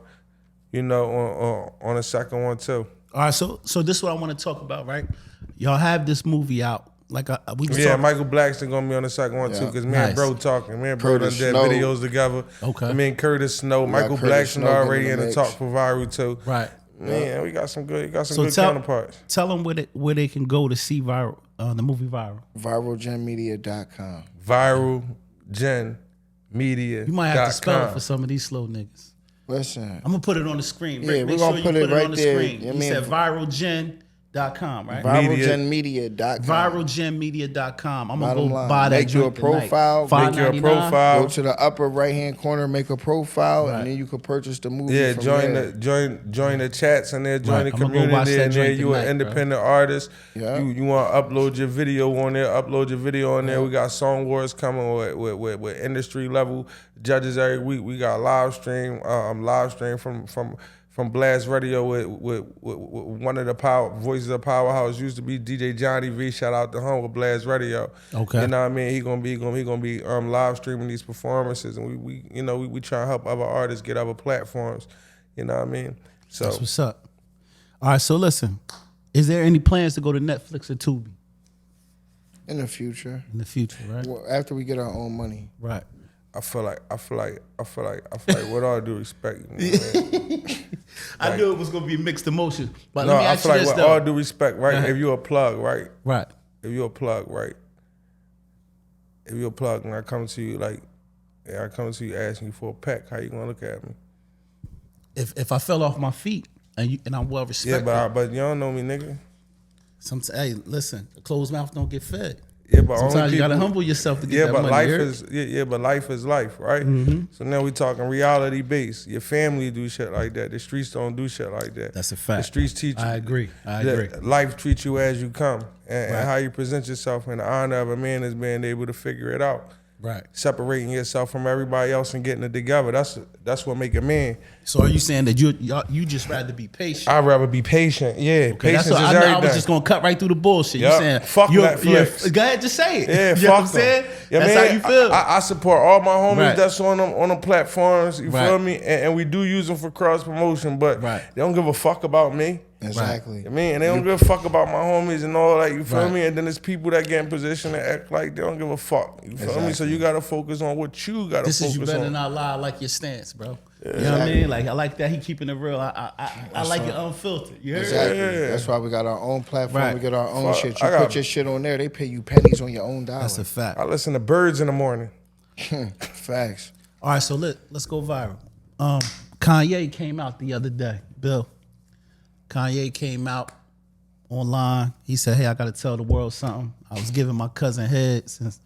the second one too.
All right, so this is what I want to talk about, right? Y'all have this movie out. Like we was talking.
Michael Blackson gonna be on the second one too, because me and Bro talking. Me and Bro done
Curtis
did
Snow.
videos together.
Okay.
Me and Curtis Snow, Michael
Curtis
Blackson
Snow
already
in the
in the
mix.
talk for Viral too.
Right.
Man, we got some good
So
counterparts.
tell them where they can go to see Viral, the movie Viral.
viralgenmedia.com.
viralgenmedia.com.
You might have to spell it for some of these slow niggas.
Listen.
I'm gonna put it on the screen.
Yeah,
Make
we're
sure
gonna
you
put it right
on the
there.
screen.
You
You
mean-
said viralgenmedia.com, right?
viralgenmedia.com.
viralgenmedia.com. I'm gonna
Bottom
go
line.
buy that
Make you a
joint tonight.
profile.
Make you a
$5.99.
profile.
Go to the upper right hand corner, make a profile,
Right.
and then you can purchase the movie.
Yeah,
from
join
there.
join the chats in there, join
Right,
the
I'ma go watch
community
that
in there.
joint
You an
tonight,
independent artist.
Yeah.
You want to upload your video on there, upload your video on there. We got song wars coming with industry level judges every week. We got live stream from Blast Radio with one of the voices of Powerhouse. Used to be DJ Johnny V. Shout out to him with Blast Radio.
Okay.
You know what I mean? He gonna be live streaming these performances, and we try to help other artists get other platforms. You know what I mean? So
That's what's up. All right, so listen. Is there any plans to go to Netflix or Tubi
In the future.
in the future, right?
Well, after we get our own money.
Right.
I feel like with all due respect, you know what I mean?
I knew it was gonna be mixed emotions, but
No,
let me
I
ask
feel
you
like
this
with all
though.
due respect, right?
Uh-huh.
If you're a plug, right?
Right.
If you're a plug, right? If you're a plug and I come to you asking you for a peck, how you gonna look at me?
If I fell off my feet and I'm well
Yeah,
respected,
but you don't know me, nigga.
hey, listen, a closed mouth don't get fed.
Yeah, but
Sometimes
only
you gotta
people-
humble yourself to get
Yeah,
that
but
money.
life
you heard?
is but life is life, right? So now we talking reality based. Your family do shit like that. The streets don't do shit like that.
That's a fact.
The streets teach you.
I agree.
Life treats you as you come, and
Right.
how you present yourself in the honor of a man is being able to figure it out.
Right.
Separating yourself from everybody else and getting it together. That's what make a man.
So are you saying that you just rather be patient?
I'd rather be patient. Yeah,
Okay,
patience
that's what
is
I know.
everything.
I was just gonna cut right through the bullshit. You
Yup.
saying
Fuck Netflix.
go ahead, just say it.
Yeah,
you
fuck
know what I'm saying?
Yeah,
That's
man,
how you feel.
I support all my homies
Right.
that's on them platforms. You
Right.
feel me? And we do use them for cross promotion, but
Right.
they don't give a fuck about me.
Exactly.
I mean, and they don't give a fuck about my homies and all that. You feel
Right.
me? And then there's people that get in position to act like they don't give a fuck. You feel me? So you gotta focus on what you gotta
This
focus
is you better
on.
not lie. I like your stance, bro. You know what I mean? Like I like that he keeping it real. I like it unfiltered. You heard?
Exactly.
Yeah.
That's why we got our own platform.
Right.
We get our own
Fuck,
shit.
I
You
got-
put your shit on there, they pay you pennies on your own dollar.
That's a fact.
I listen to birds in the morning.
Facts.
All right, so let's go viral. Kanye came out the other day, Bill. Kanye came out online. He said, "Hey, I got to tell the world something. I was giving my cousin head since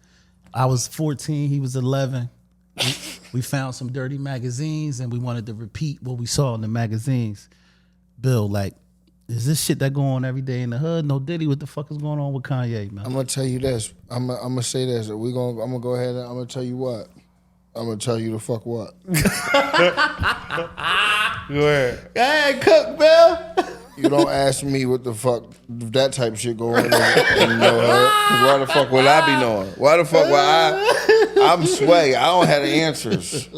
I was 14. He was 11. We found some dirty magazines, and we wanted to repeat what we saw in the magazines." Bill, like, is this shit that go on every day in the hood? No Diddy, what the fuck is going on with Kanye, man?
I'm gonna tell you this. I'm gonna say this. I'm gonna go ahead and I'm gonna tell you what. I'm gonna tell you the fuck what.
Go ahead.
Hey, cook, Bill.
You don't ask me what the fuck that type of shit going on in the hood. 'Cause why the fuck would I be knowing? Why the fuck would I'm Sway. I don't have the answers.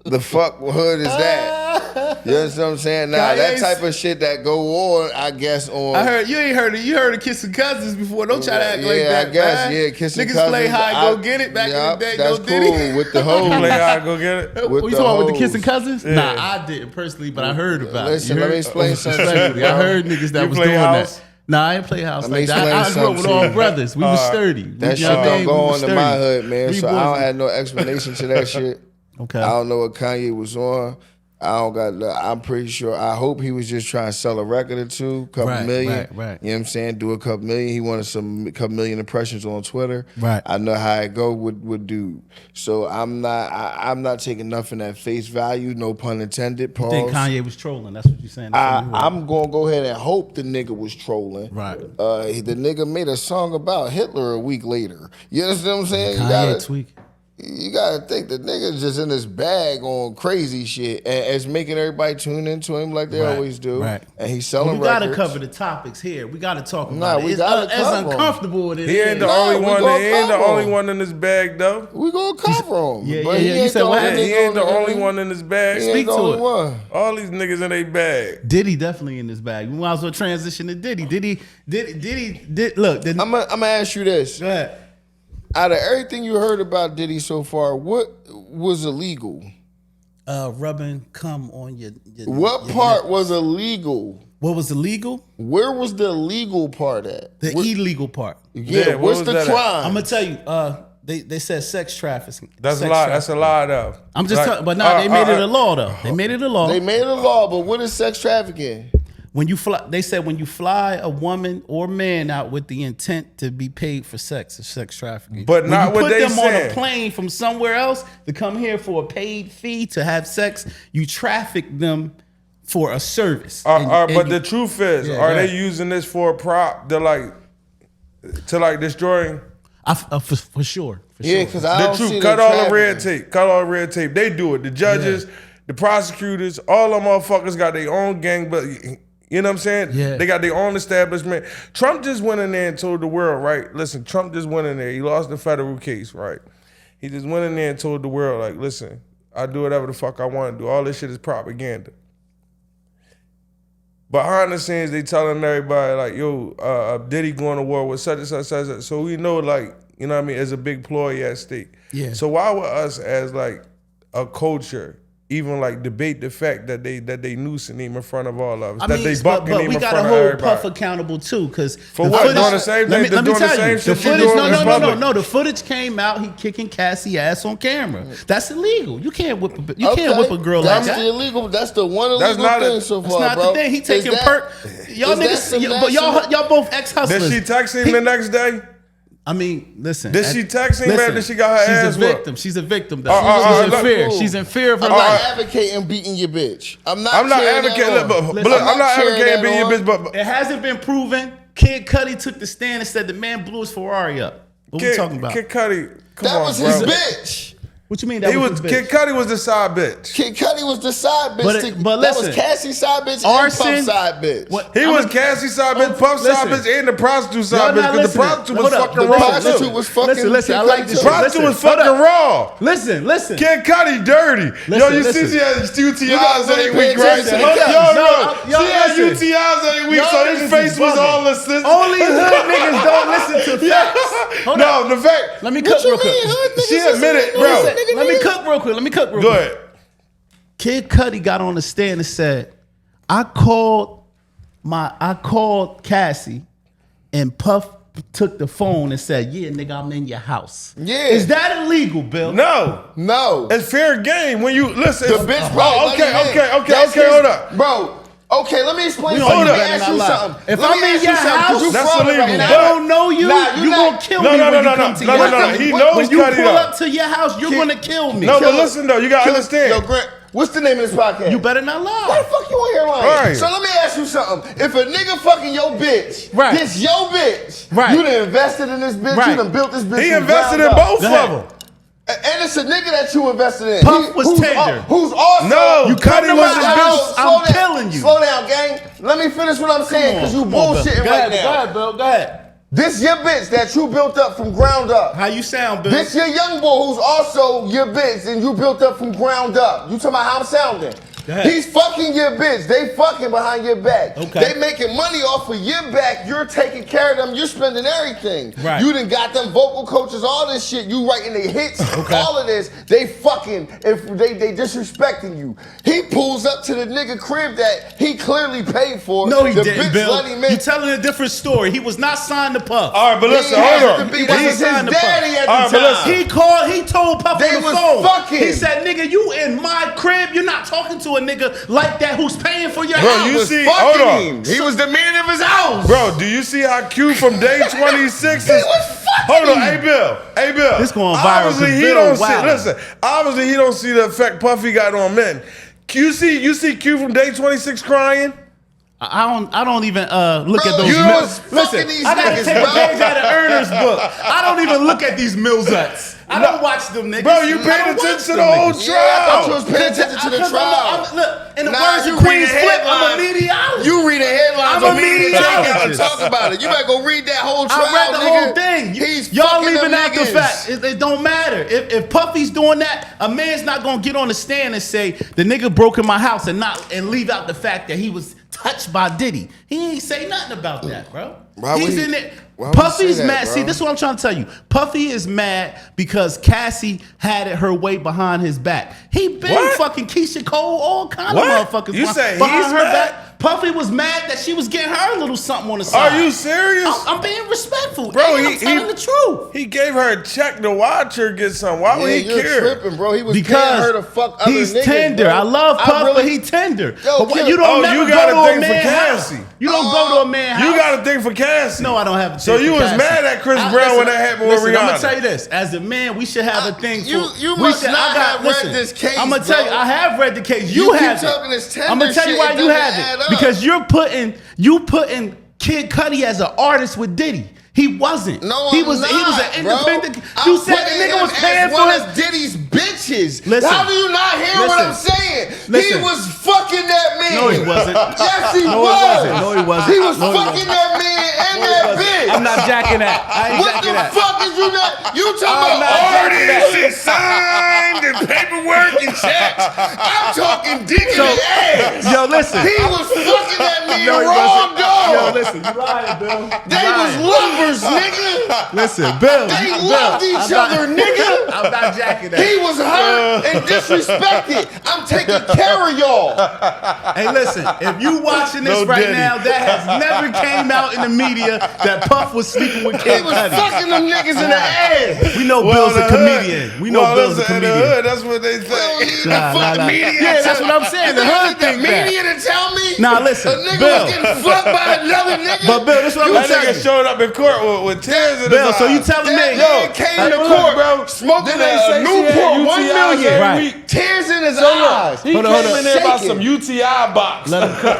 The fuck hood is that? You understand what I'm saying? Nah, that type of shit that go on, I guess on.
I heard you ain't heard it. You heard of Kissing Cousins before. Don't try to act like that.
I guess,
man.
yeah, Kissing
Niggas
Cousins.
play high, go get it back in the day.
That's
No
cool
Diddy.
with the
You
hoes.
play how I go get it?
With
you
the
talking about with the
hoes.
Kissing Cousins?
Yeah.
Nah, I didn't personally, but I heard about
Listen,
it. You
let me
heard?
explain something to you,
I
bro.
heard niggas that
You
was
play
doing
house?
that. Nah, I ain't play house
Let me
like that. I grew up
explain
with
something
all
to you.
brothers. We was sturdy.
That shit don't go on in my hood, man. So I don't have no explanation to that shit.
Okay.
I don't know what Kanye was on. I'm pretty sure. I hope he was just trying to sell a record or two, couple
Right,
million.
right.
You know what I'm saying? Do a couple million. He wanted couple million impressions on Twitter.
Right.
I know how it go with dude. So I'm not taking nothing at face value. No pun intended. Pause.
I think Kanye was trolling. That's what you're saying. That's what you heard.
I'm gonna go ahead and hope the nigga was trolling.
Right.
The nigga made a song about Hitler a week later. You understand what I'm saying?
Kanye tweak.
You gotta think the nigga's just in his bag on crazy shit, and it's making everybody tune into him like they
Right,
always do.
right.
And he's selling
We gotta
records.
cover the topics here. We gotta talk
Nah,
about it.
we
It's,
gotta
as
cover 'em.
uncomfortable as it
He ain't the
is.
only
we
one.
gonna
He ain't the
cover
only
him.
one in his bag though.
We gonna cover him.
Yeah,
but
yeah,
he
yeah.
ain't
You said
the
what?
only
He
nigga
ain't the
on
only one in his bag.
He ain't
Speak
the
to
only
it.
one.
All these niggas in their bag.
Diddy definitely in this bag. We might as well transition to Diddy. Diddy. Look,
I'm gonna ask you this.
go ahead.
Out of everything you heard about Diddy so far, what was illegal?
Rubbing cum on your
What
your
part
lip.
was illegal?
What was illegal?
Where was the legal part at?
The illegal part.
Yeah,
what
what's
was
the
that at?
crime?
I'm gonna tell you. They said sex trafficking.
That's a lot. That's a lot of.
I'm just talking, but now they made it a law though. They made it a law.
They made it a law, but what is sex trafficking?
When you fly, they said when you fly a woman or man out with the intent to be paid for sex, it's sex trafficking.
But
when
not
you
what
put
they
them
said.
on a plane from somewhere else to come here for a paid fee to have sex, you traffic them for a service.
But the truth is,
Yeah,
are
right.
they using this for a prop? To destroying.
For sure.
Yeah, because I
The
don't see
truth.
them
Cut all the red
trafficking.
tape. Cut all the red tape. They do it. The judges, the prosecutors, all them motherfuckers got their own gang, but you know what I'm saying?
Yeah.
They got their own establishment. Trump just went in there and told the world, right? Listen, Trump just went in there. He lost the federal case, right? He just went in there and told the world, like, listen, I do whatever the fuck I want to do. All this shit is propaganda. Behind the scenes, they telling everybody, like, yo, Diddy going to war with such and such, such, such. So we know, like, you know what I mean, there's a big ploy at stake.
Yeah.
So why would us as, like, a culture even, like, debate the fact that they noosing him in front of all of us? That they bucking him
but we
in
got
front
to
of
hold
everybody?
Puff accountable too, because
For what? Doing the same thing?
Let me
Doing the
tell
same
you,
shit
the
you
footage.
doing in public?
No. The footage came out. He kicking Cassie ass on camera. That's illegal. You can't whip a can't whip a girl like
That's
that.
the illegal. That's the one illegal
not
thing
a-
so
That's
far,
not
bro.
the thing. He taking
Is that-
perk. Y'all
is that
niggas,
some
but
national-
y'all both ex hustlers.
Did she text him the next day?
I mean, listen.
Did she text him after she got her ass
She's a
whooped?
victim. She's a victim, though.
She's
in
look,
fear.
cool.
She's in fear of her
I'm not
life.
advocating beating your bitch. I'm not
advocating,
that
look,
on.
but look, I'm not
cheering
advocating
that
being your
on.
bitch, but
It hasn't been proven. Kid Cudi took the stand and said the man blew his Ferrari up. What we talking about?
Kid Cudi, come
That
on,
was
bro.
his bitch.
What you mean that
He was
his bitch?
Kid Cudi was the side bitch.
Kid Cudi was the side bitch.
But
that was
listen,
Cassie's side bitch
arson-
and Puff's side bitch.
What-
He
I'm
was
a-
Cassie's side bitch, Puff's side
listen.
bitch, and the prostitute
Y'all
side bitch.
not
Because the
listening.
prostitute was
Hold up.
fucking
The
raw.
prostitute
too.
was fucking.
Listen, I like this.
The prostitute was
Hold
fucking
up.
raw.
Listen.
Kid Cudi dirty. Yo, you see she had UTIs every week, right?
attention to
Yo,
Cudi.
she had
listen.
UTIs every week,
Y'all
so
niggas
his face
is
was
bugging.
all assisted.
Only hood niggas don't listen to facts. Hold
No,
up.
the fact.
Let me
What
cook
you
real quick.
mean, hood niggas?
She admitted,
Listen,
bro.
listen, nigga,
Let me
nigga.
cook real quick.
Go ahead.
Kid Cudi got on the stand and said, I called Cassie and Puff took the phone and said, yeah, nigga, I'm in your house.
Yeah.
Is that illegal, Bill?
No.
It's fair game when you listen.
The bitch probably
okay,
let him in.
okay,
That's his-
hold up.
Bro, okay, let me explain
We
something.
on
Let
You
me
Better
ask you
Not Lie.
something.
If
Let
I'm
me
in
ask
your
you something, 'cause
house,
you
That's
fraud
illegal.
right
and
now.
I don't know you,
Nah,
you
not-
gonna kill
No,
me
no,
when
no,
you
no,
come
no,
to
no,
your
no, no.
house.
He knows
When you
Cudi,
pull
though.
up to your house, you're gonna kill me.
No, but listen though, you gotta understand.
Yo, Grant, what's the name of this podcast?
You better not
Why
lie.
the fuck you on here lying?
Right.
So let me ask you something. If a nigga fucking your bitch,
Right.
this your bitch,
Right.
you done invested in this bitch,
Right.
you done built this bitch.
He
from
invested in
ground up.
both
Go
of
ahead.
them.
And it's a nigga that you invested in.
Puff was tender.
Who's also
No,
You come
Cudi
to
was
my
his
house,
bitch.
I'm
Slow down.
killing you.
Slow down, gang. Let me finish what I'm saying, because you bullshitting right now.
Go ahead, Bill. Go ahead.
This your bitch that you built up from ground up.
How you sound, Bill?
This your young boy who's also your bitch and you built up from ground up. You talking about how I'm sounding?
Go ahead.
He's fucking your bitch. They fucking behind your back.
Okay.
They making money off of your back. You're taking care of them. You're spending everything.
Right.
You done got them vocal coaches, all this shit. You writing the hits,
Okay.
all of this. They fucking, if they disrespecting you. He pulls up to the nigga crib that he clearly paid for.
No, he
the
didn't,
bitch
Bill.
let him in.
You telling a different story. He was not signed to Puff.
All right, but listen,
He
hold
has to
on.
be.
He
That was
wasn't
his
signed to Puff.
daddy at
All right,
the
but
time.
He told Puff
They
on the
was
phone.
fucking.
He said, nigga, you in my crib. You're not talking to a nigga like that who's paying for your
Bro,
house.
you
was
see,
fucking
hold on.
him. He was the man of his house.
Bro, do you see how Q from day 26 is?
He was fucking
Hold on,
him.
Hey Bill.
This going viral
Obviously,
'cause
he
Bill
don't see.
wildin'.
Listen, obviously he don't see the effect Puffy got on men. You see Q from day 26 crying.
I don't even look
Bro,
at those
you
mills.
was fucking these
I gotta
niggas,
take
bro.
a page out of Erner's book. I don't even look at these Millsuts. I don't watch them niggas.
Bro, you
I
paid
don't watch
attention to
them
the whole
niggas.
Yeah, I thought you was
trial.
paying attention to the
Because
trial.
look, in the
Nah,
words
you
of Queen's
reading
Flip, I'm a
headlines.
meteorologist.
You read the headlines
I'm a
on media. You gotta
meteorologist.
talk about it. You better go read that whole trial,
I read the
nigga.
whole thing.
He's
Y'all
fucking
leaving
them
out the
niggas.
fact. It don't matter. If Puffy's doing that, a man's not gonna get on the stand and say the nigga broke in my house and leave out the fact that he was touched by Diddy. He ain't say nothing about that, bro.
Why would
He's
he-
in it.
why would he
Puffy's
say that,
mad.
bro?
See, this is what I'm trying to tell you. Puffy is mad because Cassie had it her way behind his back. He been
What?
fucking Keisha Cole, all kind
What?
of motherfuckers
You say
behind
he's
her
mad?
back. Puffy was mad that she was getting her a little something on the side.
Are you serious?
I'm being respectful,
bro.
I'm telling the truth.
He gave her a check to watch her get something. Why would he
you're
care?
tripping, bro. He was
Because
paying her to fuck other
he's
niggas,
tender.
bro.
I love Puff, but he tender.
Yo,
but
Kill-
you don't
Oh,
never
you got
go
a
to
thing
a
for
man
Cassie.
house. You don't go to a man house.
You got a thing for Cassie.
No, I don't have a thing
So
for
you was
Cassie.
mad at Chris Brown when that happened with
I'm
Rihanna.
gonna tell you this. As a man, we should have a thing for.
You
we
must
should-
not have read this case,
I'm gonna tell you,
bro.
I have read the case.
You
You
keep
have
talking
it.
this tender
I'm gonna tell you
shit,
why
it
you
doesn't
have
add
it.
up.
Because you putting Kid Cudi as an artist with Diddy. He wasn't.
No,
he
I'm
was.
not,
He was an independent.
Bro.
You
I'm
said the
putting
nigga
him
was paying
as
for
one
his.
of Diddy's bitches.
Listen.
How do you not hear what I'm
Listen.
saying? He
Listen.
was fucking that man.
No, he wasn't.
Yes, he
No, he
was.
wasn't. No, he wasn't.
He was
No, he
fucking that man and that bitch.
I'm not jacking that. I ain't
What
jacking
the
that.
fuck is you not? You
I'm
talking
not
about
jacking that.
artists and signed and paperwork and checks. I'm talking dick in the ass.
Yo, listen.
He was fucking that man
No, he
raw
wasn't.
dog.
Yo, listen. You lying, Bill.
They was lovers, nigga.
Listen, Bill.
They
Bill,
loved each other, nigga.
I'm not jacking that.
He was hurt and disrespected. I'm taking care of y'all.
Hey, listen, if you watching this
No
right
Diddy.
now, that has never came out in the media that Puff was sleeping with
He
Kid
was
Cudi.
fucking them niggas in the ass.
We know
Well,
Bill's a
the hood-
comedian. We know
well,
Bill's a
listen, in the
comedian.
hood, that's what they think.
Nah. Yeah, that's what I'm saying. The hood
The
think that.
media to tell me.
Nah, listen,
a nigga
Bill.
was getting fucked by another nigga.
But Bill, this is what I'm
That
telling
nigga
you.
showed up in court with tears in his
Bill,
eyes.
so you telling
That
me?
man came to
look,
court,
bro.
smoking
Then they say
a
she
Newport,
had
1
UTIs
million.
every
Right.
week.
Tears in his
So look,
eyes.
he
Hold on,
came in there about
shaking.
some UTI box.
Let him cook.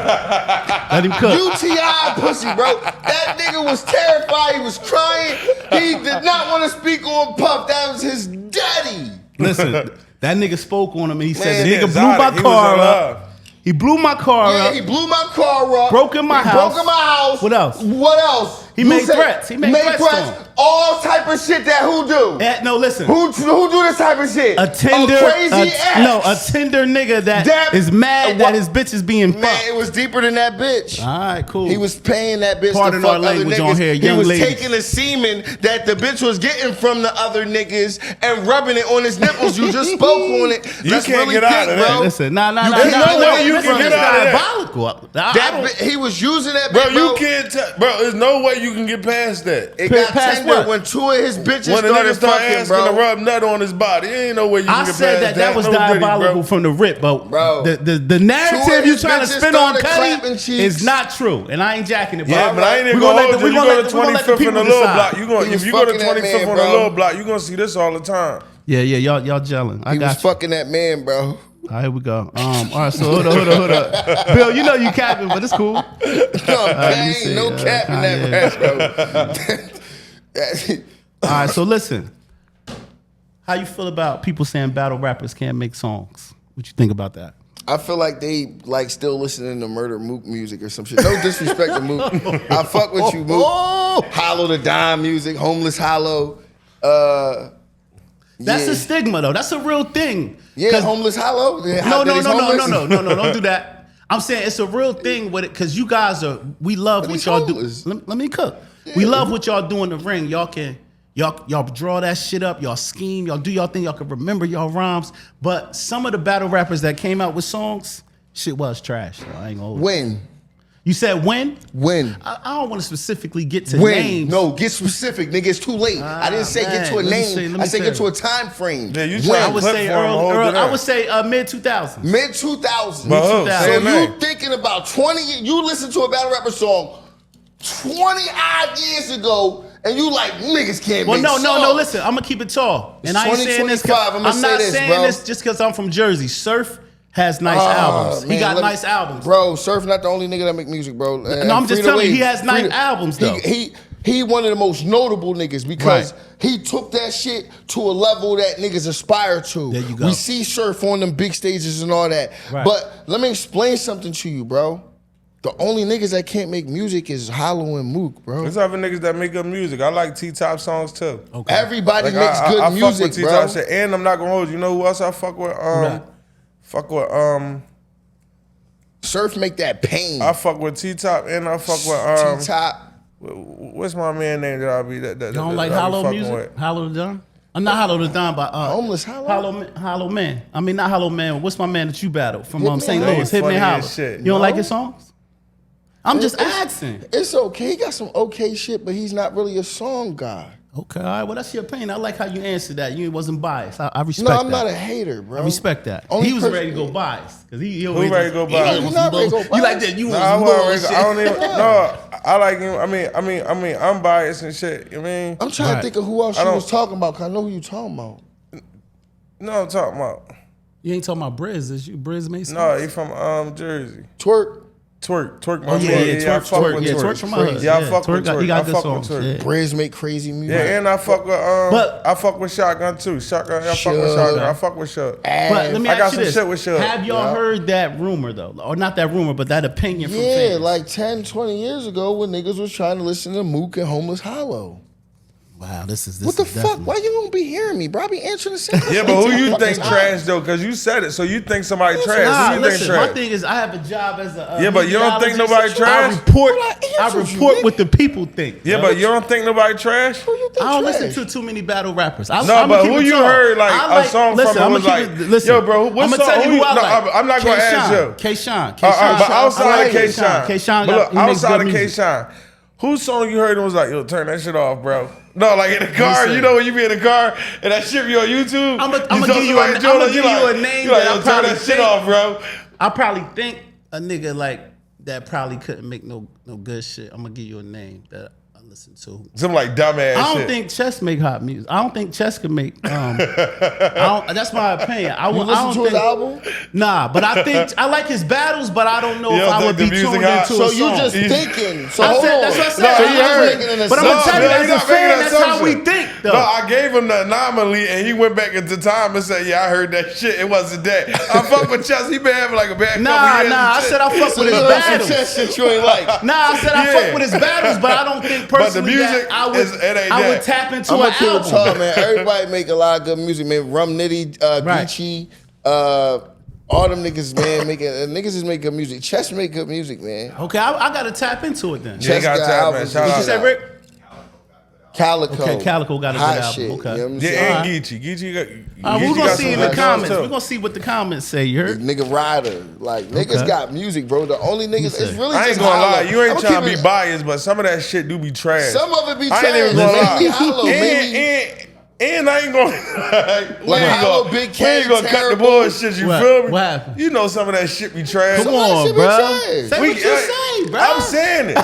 Let him cook.
UTI pussy, bro. That nigga was terrified. He was crying. He did not want to speak on Puff. That was his daddy.
Listen, that nigga spoke on him and he said,
Man,
the nigga blew
exotic.
my
He was
car
in
up.
love.
He blew my car
Yeah,
up.
he blew my car up.
Broke in my
He
house.
Broke in my house.
What else?
What else?
He
You
made
say-
threats. He made threats to him.
All type of shit that who do?
No, listen.
Who do this type of shit?
A tender,
crazy ex.
no, a tender nigga that is mad that his bitch is being
Man,
fucked.
it was deeper than that bitch.
All right, cool.
He was paying that bitch
Pardon
to
our
fuck other
language
niggas.
on here,
He
young
was
ladies.
taking the semen that the bitch was getting from the other niggas and rubbing it on his nipples. You just spoke on it.
You
Let's
can't
really
get out
think,
of that.
bro.
Listen, nah.
There's no way you
listen,
can get
it's
out of that.
diabolical.
He was using that
Bro,
bitch,
you can't bro, there's no way you can get past that.
It got
Past
tender
what?
when two of his bitches
When a nigga
started
start
fucking,
asking
bro.
to rub nut on his body, ain't no way you can
I
get
said
past
that was
No Diddy,
diabolical
bro.
from the rip, but
Bro.
the
Two
narrative
of
you
his
trying to
bitches
spin on
started clapping
Cudi
cheeks.
is not true, and I ain't jacking it.
Yeah, but I ain't even
We
gonna
let
hold you. You go to 25th in the little block. You
He
gonna
was
if you go to
fucking that
25th
man,
on the
bro.
little block, you gonna see this all the time.
Yeah, y'all gelling. I
He was
got you.
fucking that man, bro.
All right, here we go. All right, so hold on. Bill, you know you capping, but it's cool.
No,
me see.
ain't no cap in that
Kanye.
rap, bro.
All right, so listen. How you feel about people saying battle rappers can't make songs? What you think about that?
I feel like they like still listening to Murder Mook music or some shit. No disrespect to Mook. I fuck with you, Mook. Hollow the Dime music, Homeless Hollow.
That's
yeah.
a stigma, though. That's a real thing.
Yeah,
'Cause-
Homeless Hollow. Yeah,
No,
that he's homeless.
no, don't do that. I'm saying it's a real thing with it because you guys we love
But
what
he's
y'all
homeless.
do. Let me cook. We love what y'all do in the ring. Y'all draw that shit up. Y'all scheme. Y'all do y'all thing. Y'all can remember y'all rhymes. But some of the battle rappers that came out with songs, shit was trash. So I ain't gonna hold you.
When?
You said when?
When?
I don't want to specifically get to
When?
names.
No, get specific, nigga. It's too late. I didn't say get to a
man, let me
name.
see, let me
I said get
see.
to a time frame.
Yeah, you
When?
trying
I
to
would
clip
say
for him, hold it
I
up.
would say mid 2000s.
Mid 2000s.
But
So
say a name.
you thinking about 20? You listen to a battle rapper song 20 odd years ago, and you like niggas can't
Well,
make
no.
songs.
Listen, I'm gonna keep it tall, and
It's
I ain't saying this.
2025, I'ma
I'm
say
not
this,
saying
bro.
this just because I'm from Jersey. Surf has nice albums. He
Man,
got
let me-
nice albums.
Bro, Surf not the only nigga that make music, bro.
No, I'm just telling you, he has nice albums, though.
He one of the most notable niggas because
Right.
he took that shit to a level that niggas aspire to.
There you go.
We see Surf on them big stages and all that.
Right.
But let me explain something to you, bro. The only niggas that can't make music is Hollow and Mook, bro.
There's other niggas that make good music. I like T-Top songs too.
Okay.
Everybody
Like,
makes good
I fuck
music,
with T-Top
bro.
shit, and I'm not gonna hold you. You know who else I fuck with?
Surf make that pain.
I fuck with T-Top and I fuck with
T-Top.
What's my man name that I'll be that
You don't
that
like
I'll be
Hollow
fucking
music?
with?
Hollow the Don? I'm not Hollow the Don, but
Homeless Hollow?
Hollow Man. I mean, not Hollow Man. What's my man that you battled from
Hitman
St.
Hollow.
Louis?
Funny
Hitman
as
Hollow.
shit.
You don't
No.
like his songs? I'm just asking.
It's okay. He got some okay shit, but he's not really a song guy.
Okay, all right. Well, that's your opinion. I like how you answered that. You wasn't biased. I respect that.
No, I'm not a hater, bro.
I respect that.
Only
He was
person-
ready to go biased because he
Who ready to go biased?
He's not ready to go
You like
biased.
that? You
Nah, I
was
wasn't ready. I don't
bullshit.
even. No, I like him. I mean, I'm biased and shit. You mean?
I'm trying to
Right.
think of who else
I
you
don't-
was talking about, because I know who you talking about.
No, I'm talking about.
You ain't talking about Briz, is you? Briz Mason?
No, he from Jersey.
Twerk.
Twerk. My
Oh, yeah,
man.
yeah,
I fuck with
Twerk from my hood.
Yeah, I fuck with Twerk.
He got
I
good
fuck
songs.
with Twerk.
Yeah.
Briz make crazy music.
Yeah, and I fuck with
But-
I fuck with Shotgun too. Shotgun, I fuck with
Shug.
Shotgun. I fuck with Shug.
But let me
I got
ask you
some
this.
shit with Shug.
Have y'all heard that rumor, though? Or not that rumor, but that opinion from fans?
Yeah, like 10, 20 years ago when niggas was trying to listen to Mook and Homeless Hollow.
Wow, this is
What the fuck?
definitely-
Why you don't be hearing me, bro? I be answering the same
Yeah, but who you think trash though? Because you said it, so you think somebody trash.
Nah,
Who you
listen,
think
my
trash?
thing is I have a job as a
Yeah, but you don't think nobody
meteorologist.
trash?
I
answered you,
report
nigga.
what the people think.
Yeah,
bro.
but you don't think nobody trash?
Who you think
I don't
trash?
listen to too many battle rappers.
No, but who you heard like a song from who was like, yo, bro, what
I'm
song?
gonna tell you who I
no,
like.
I'm not gonna ask you.
K-Shine.
But outside of
K-Shine.
K-Shine, but look, outside of K-Shine, whose song you heard and was like, yo, turn that shit off, bro? No, like in the car,
Listen.
you know when you be in the car and that shit be on YouTube?
I'ma
You
give you a-
somebody
I'ma
doing it,
give
like-
you a name
you like,
that I
yo, turn
probably
that shit
think-
off, bro.
I probably think a nigga like that probably couldn't make no good shit. I'm gonna give you a name that I listen to.
Some like dumbass shit.
I don't think Chess make hot music. I don't think Chess can make. That's my opinion. I
You
don't
listen to his
think-
album?
Nah, but I think I like his battles, but I don't know
You
if
don't
I
think
would
the
be
music
tuned
hot?
into
So
a
you
song.
just thinking. So
I
hold
said,
on.
that's what I said.
No,
So
you
you
heard.
making an
But I'm gonna
assumption.
tell you,
No,
as
you're
a
not making
fan,
an
that's how we
assumption.
think, though.
No, I gave him the anomaly and he went back into time and said, yeah, I heard that shit. It wasn't that. I fuck with Chess. He been having like a bad couple
Nah,
years.
I
and
said I
shit.
fuck with his
Some
battles.
chess shit you ain't like.
Nah, I said I
Yeah.
fuck with his battles, but I don't think
But the
personally
music
that I would,
is- it ain't
I
that.
would tap into
I'm
an
gonna keep it
album.
tall, man. Everybody make a lot of good music, man. Rum Nitty,
Right.
Geechee, all them niggas, man, making niggas is making good music. Chess make good music, man.
Okay, I gotta tap into it then.
Yeah, you got
Chess got
time, man.
albums.
Shout
What you
out.
said, Rick?
Calico.
Okay, Calico got a good
Hot
album.
shit,
Okay.
you know what I'm
Yeah,
saying?
and Geechee. Geechee got.
All right, we're
Geechee
gonna
got
see
some
in the
good songs,
comments.
too.
We're gonna see what the comments say. You heard?
Nigga Ryder. Like, niggas
Okay.
got music, bro. The only niggas, it's really
I ain't
just
gonna lie,
hollow.
you ain't
I'ma
trying to
keep
be
it-
biased, but some of that shit do be trash.
Some of it be
I ain't
trash.
even gonna
Mainly
lie.
hollow. Mainly,
And I ain't gonna
Like Hollow, Big
we ain't
K,
gonna cut the
terrible.
bullshit. You
What?
feel me?
What happened?
You know some of that shit be trash.
Come
of that
on,
shit be
bro.
trash.
Say what you say, bro.
I'm saying it.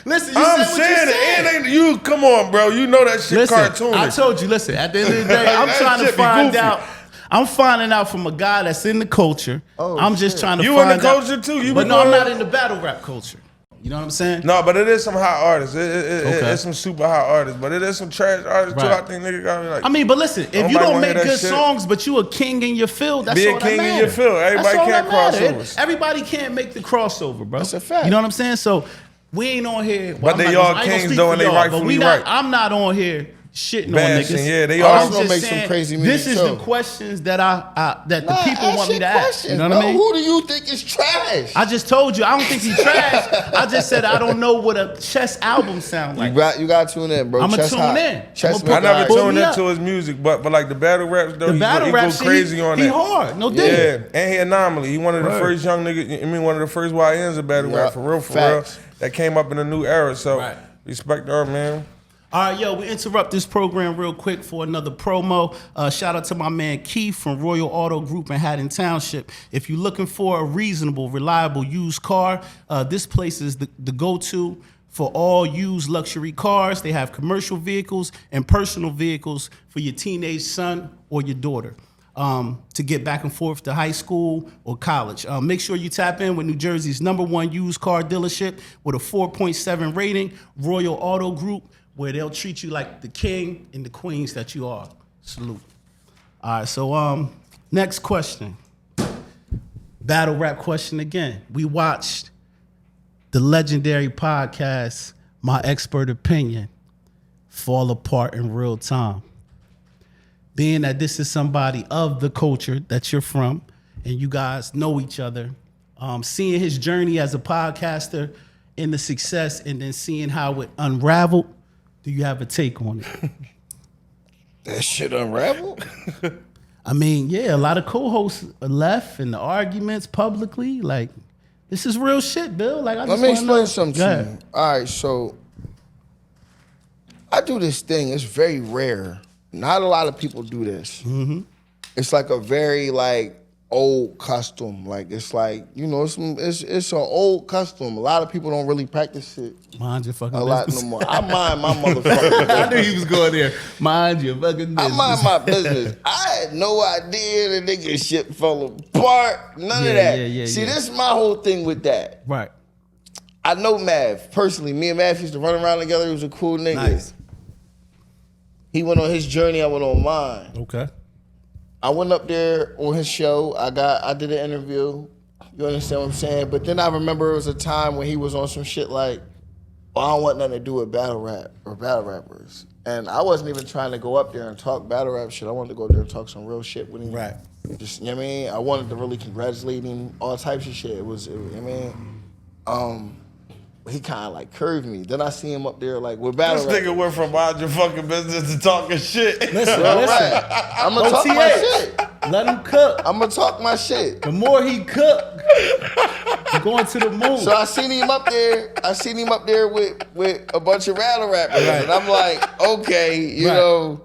Listen, you
I'm
said what you
saying it.
said.
And ain't you? Come on, bro. You know that shit
Listen,
cartoonish.
I told you. Listen, at the end of the day, I'm
That
trying to
shit be
find
goofy.
out. I'm finding out from a guy that's in the culture.
Oh,
I'm just
shit.
trying to
You
find
in the
out.
culture too? You
But
be
no, I'm
going-
not in the battle rap culture. You know what I'm saying?
No, but it is some hot artists.
Okay.
It's some super hot artists, but it is some trash artists too.
Right.
I think nigga gotta be like.
I mean, but listen, if you
Nobody
don't
wanna
make
hear that
good
shit.
songs, but you a king in your field, that's
Be a
all
king
that
in
matters.
your field. Everybody
That's all
can't
that matters.
crossovers.
Everybody can't make the crossover, bro.
That's a fact.
You know what I'm saying? So we ain't on here.
But they all kings though, and they rightfully right.
I'm not on here shitting on
Bashing,
niggas.
yeah, they
all-
I'm
I'm gonna
just
make some
saying,
crazy
This
music,
is the
too.
questions that that the
Nah,
people
ask
want me
your
to ask.
questions,
You know
bro.
what I mean?
Who do you think is trash?
I just told you I don't think he's trash. I just said I don't know what a Chess album sound like.
You got to tune in, bro.
I'ma
Chess
tune
hot.
in.
Chess
I'ma
I
put-
never
Pull
tuned
me up.
into his music, but like the battle raps though,
The
he
battle
go
rap shit,
crazy on
he
that.
hard, no
Yeah,
doubt.
and he anomaly. He one of the
Word.
first young niggas. I mean, one of the first YNs of battle
Yeah,
rap for real,
facts.
That came up in a new era. So
Right.
respect her, man.
All right, yo, we interrupt this program real quick for another promo. Shout out to my man Keith from Royal Auto Group in Haddon Township. If you're looking for a reasonable, reliable used car, this place is the go-to for all used luxury cars. They have commercial vehicles and personal vehicles for your teenage son or your daughter to get back and forth to high school or college. Make sure you tap in with New Jersey's #1 used car dealership with a 4.7 rating, Royal Auto Group, where they'll treat you like the king and the queens that you are. Salute. All right, so next question. Battle rap question again. We watched the legendary podcast, My Expert Opinion, fall apart in real time. Being that this is somebody of the culture that you're from and you guys know each other, seeing his journey as a podcaster and the success and then seeing how it unraveled, do you have a take on it?
That shit unraveled?
I mean, yeah, a lot of co-hosts left and the arguments publicly, like, This is real shit, Bill. Like,
Let me explain something to you. All right, so I do this thing. It's very rare. Not a lot of people do this. Mm-hmm. It's like a very like old custom. Like it's like, you know, it's an old custom. A lot of people don't really practice it.
Mind your fucking
a lot
business.
no more. I mind my motherfucking business.
I knew he was going there. Mind your fucking business.
I mind my business. I had no idea the nigga shit fell apart. None of that. See, this is my whole thing with that.
Right.
I know Mav personally. Me and Mav used to run around together. He was a cool nigga.
Nice.
He went on his journey. I went on mine.
Okay.
I went up there on his show. I did an interview. You understand what I'm saying? But then I remember it was a time when he was on some shit like, I don't want nothing to do with battle rap or battle rappers. And I wasn't even trying to go up there and talk battle rap shit. I wanted to go there and talk some real shit with him.
Right.
Just, you know what I mean? I wanted to really congratulate him, all types of shit. You know what I mean? He kind of like curved me. Then I see him up there like with battle
This
rap.
nigga went from mind your fucking business to talking shit.
Listen.
Right. I'm going to talk my shit.
Let him cook.
I'm going to talk my shit.
The more he cook, he's going to the moon.
So I seen him up there with a bunch of battle rappers. Right. And I'm like, okay, you know,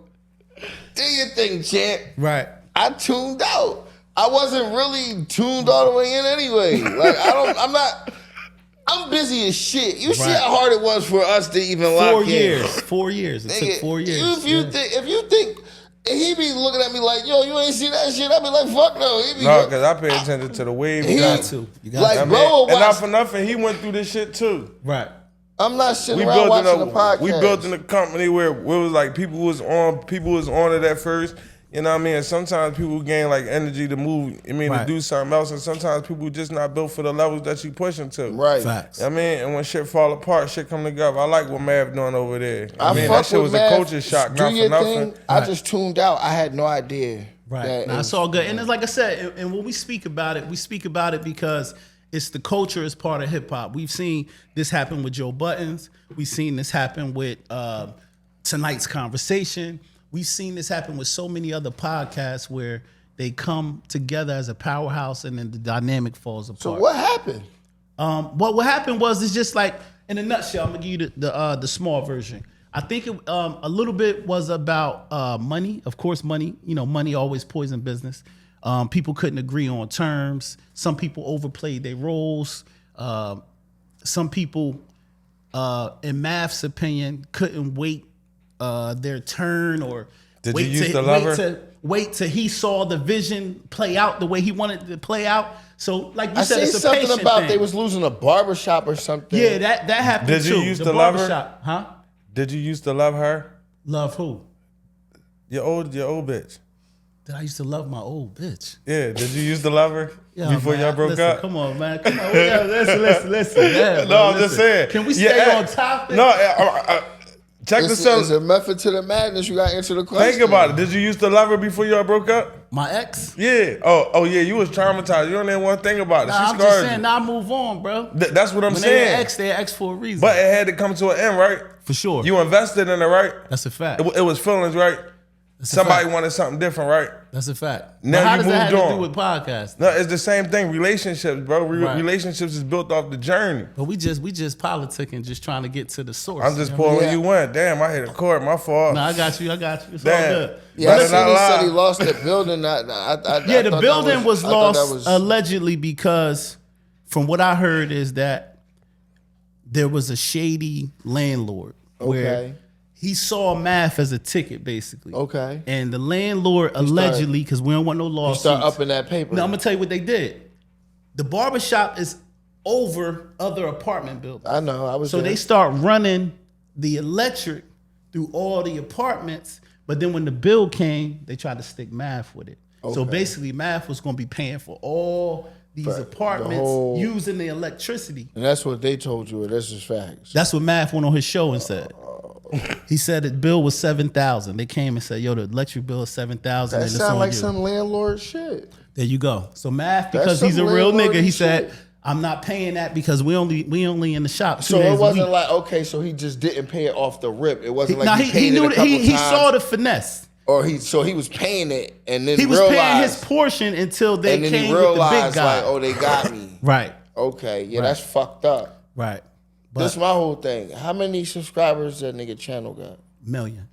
do your thing, champ.
Right.
I tuned out. I wasn't really tuned all the way in anyway. Like I'm busy as shit. You see how hard it was for us to even lock in.
4 years. It took 4 years.
If you think he be looking at me like, yo, you ain't see that shit, I be like, fuck no.
No, because I pay attention to the wave.
You got to.
Like, bro,
and not for nothing, he went through this shit too.
Right.
I'm not sitting around watching the podcast.
We built in a company where it was like people was on it at first. You know what I mean? And sometimes people gain like energy to move, to do something else. And sometimes people just not built for the levels that you pushing to.
Right.
Facts.
You know what I mean? And when shit fall apart, shit come together. I like what Mav doing over there.
I mean,
that shit was a culture shock, not for nothing.
I just tuned out. I had no idea.
Right. Now, it's all good. And it's like I said, and when we speak about it because it's the culture is part of hip hop. We've seen this happen with Joe Buttons. We've seen this happen with tonight's conversation. We've seen this happen with so many other podcasts where they come together as a powerhouse and then the dynamic falls apart.
So what happened?
What happened was, it's just like, in a nutshell, I'm gonna give you the small version. I think it, a little bit was about money. Of course, money. You know, money always poison business. People couldn't agree on terms. Some people overplayed their roles. Some people, in Math's opinion, couldn't wait their turn or wait till he saw the vision play out the way he wanted it to play out. So, like you said, it's a patient
something about
thing.
they was losing a barbershop or something.
Yeah, that happened
Did
too.
you used
the
to love her?
barbershop, huh?
Did you used to love her?
Love who?
Your old bitch.
Did I used to love my old bitch?
Yeah, did you used to love her before
man,
y'all broke
listen,
up?
Come on, man. Come on. Listen. Yeah,
No, I'm just saying.
Can we stay on topic?
No, check this out.
There's a method to the madness. You got to answer the question.
Think about it. Did you used to love her before y'all broke up?
My ex?
Yeah. Oh yeah, you was traumatized. You don't even want to think about it.
Nah,
She
I'm
scarred
just saying,
you.
nah, move on, bro.
That's what I'm
When
saying.
they're ex for a reason.
But it had to come to an end, right?
For sure.
You invested in it, right?
That's a fact.
It was feelings, right?
That's a
Somebody
fact.
wanted something different, right?
That's a fact.
Now
But how
you
does that have
moved
to
on.
do with podcasting?
No, it's the same thing. Relationships, bro.
Right.
Relationships is built off the journey.
But we just politicking, just trying to get to the source.
I'm just
you know what I
pulling you in. Damn, I hit a chord. My fault.
mean? No, I got you. It's all
Damn.
good.
Yeah, I
Better
seen
not
he
lie.
said he lost the building.
The building was lost allegedly because, from what I heard, is that there was a shady landlord where he saw Math as a ticket, basically.
Okay.
And the landlord allegedly, because we don't want no lawsuits.
Start up in that paper.
No, I'm gonna tell you what they did. The barbershop is over other apartment buildings.
I know. I was
So
there.
they start running the electric through all the apartments, but then when the bill came, they tried to stick Math with it. So basically, Math was gonna be paying for all these apartments using the electricity.
And that's what they told you. This is facts.
That's what Math went on his show and said. He said the bill was $7,000. They came and said, "Yo, the electric bill is $7,000."
That
and it's
sound
on
like
you.
some landlord shit.
There you go. So Math, because
That's
he's a
some
real nigga,
landlordy
he said,
shit.
"I'm not paying that because we only in the shop 2
So
days
it
a
wasn't
week."
like, okay, so he just didn't pay it off the rip. It wasn't like he
he
paid
knew
it a couple
he
times.
saw the finesse.
Or he was paying it and then
He was
realized,
paying his portion until they
and then
came
he
with the big
realized
guy.
like, oh, they got me.
Right.
Okay, yeah, that's fucked up.
Right. But
This my whole thing. How many subscribers that nigga channel got?
million.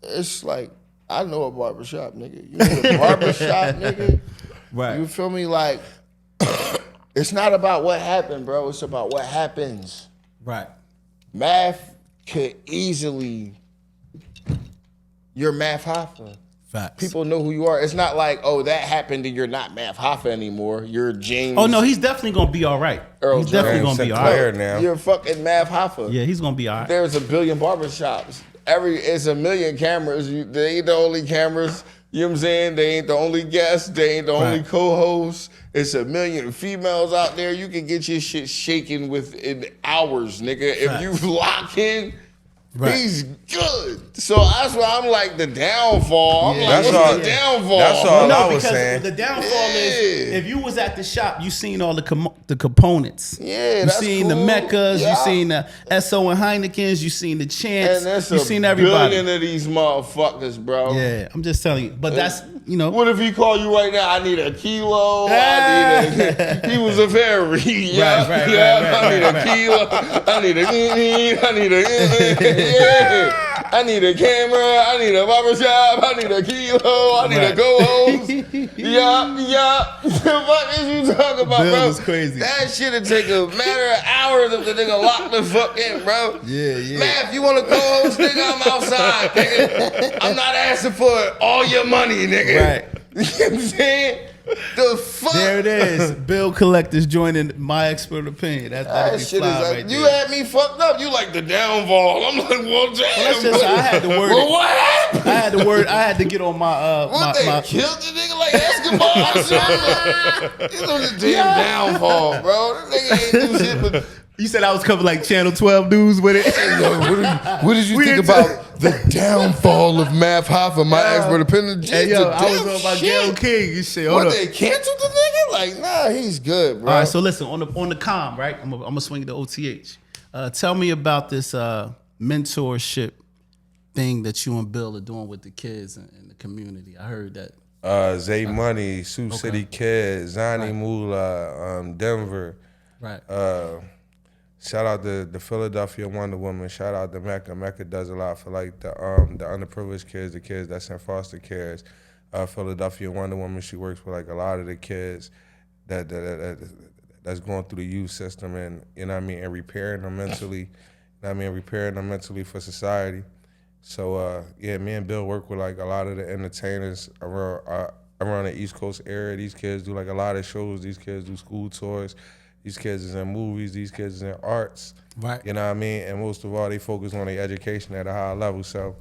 It's like, I know a barbershop, nigga. You know a barbershop, nigga?
Right.
You feel me? Like, it's not about what happened, bro. It's about what happens.
Right.
Math could easily, you're Math Hoffa.
Facts.
People know who you are. It's not like, oh, that happened and you're not Math Hoffa anymore. You're James.
Oh no, he's definitely gonna be all right.
Earl
He's definitely
Jones.
gonna be all
Sinclair
right.
now.
You're fucking Math Hoffa.
Yeah, he's gonna be all right.
There's a billion barbershops. It's a million cameras. They ain't the only cameras. You know what I'm saying? They ain't the only guests. They ain't the only
Right.
co-hosts. It's a million females out there. You can get your shit shaken within hours, nigga.
Facts.
If you lock in,
Right.
he's good. So that's why I'm like the downfall. I'm like,
That's
what's
all-
the downfall?
that's all
No,
I was
because
saying.
the downfall is
Yeah.
if you was at the shop, you seen all the components.
Yeah,
you
that's
seen the
cool.
Meccas,
Yeah.
you seen the SO and Heineken's, you seen the Chants,
And that's
you
a
seen everybody.
billion of these motherfuckers, bro.
Yeah, I'm just telling you. But that's
What if he call you right now? I need a kilo. I need a. He was a fairy. Yeah,
right,
yeah.
right,
I need a kilo. I need a. I need a. Yeah. I need a camera. I need a barbershop. I need a kilo. I need a
Right.
go-host. Yeah. The fuck is you talking about,
Bill
bro?
is crazy.
That shit'd take a matter of hours if the nigga locked the fuck in, bro.
Yeah.
Man, if you want to co-host, nigga, I'm outside, nigga. I'm not asking for all your money, nigga.
Right.
You know what I'm saying? The fuck?
There it is. Bill Collector's joining my expert opinion.
That
That'd be
shit
fly
is like,
right
you
there.
had me fucked up. You like the downfall. I'm like, well, damn.
that's just how I had to word
Well,
it.
what happened?
I had to get on my
What, they killed the nigga like Escobar or something? It's on the damn downfall, bro. This nigga ain't do shit but...
You said I was covering like Channel 12 news with it.
Yo, what did you
We
think
didn't
about the downfall of Math Hoffa, my expert opinion?
Hey, yo, I was
Damn
on my
shit.
Gail King and shit. Hold
What,
up.
they canceled the nigga? Like, nah, he's good, bro.
All right, so listen, on the comm, right? I'm gonna swing to OTH. Tell me about this mentorship thing that you and Bill are doing with the kids in the community. I heard that.
Zay Money, Sioux City Kids, Zani Moolah, Denver.
Right.
Shout out to the Philadelphia Wonder Woman. Shout out to Mecca. Mecca does a lot for like the underprivileged kids, the kids that's in foster cares. Philadelphia Wonder Woman, she works with like a lot of the kids that's going through the youth system, and you know what I mean, and repairing them mentally. You know what I mean, repairing them mentally for society. So yeah, me and Bill work with like a lot of the entertainers around the East Coast area. These kids do like a lot of shows. These kids do school tours. These kids is in movies. These kids is in arts.
Right.
You know what I mean? And most of all, they focus on their education at a high level. So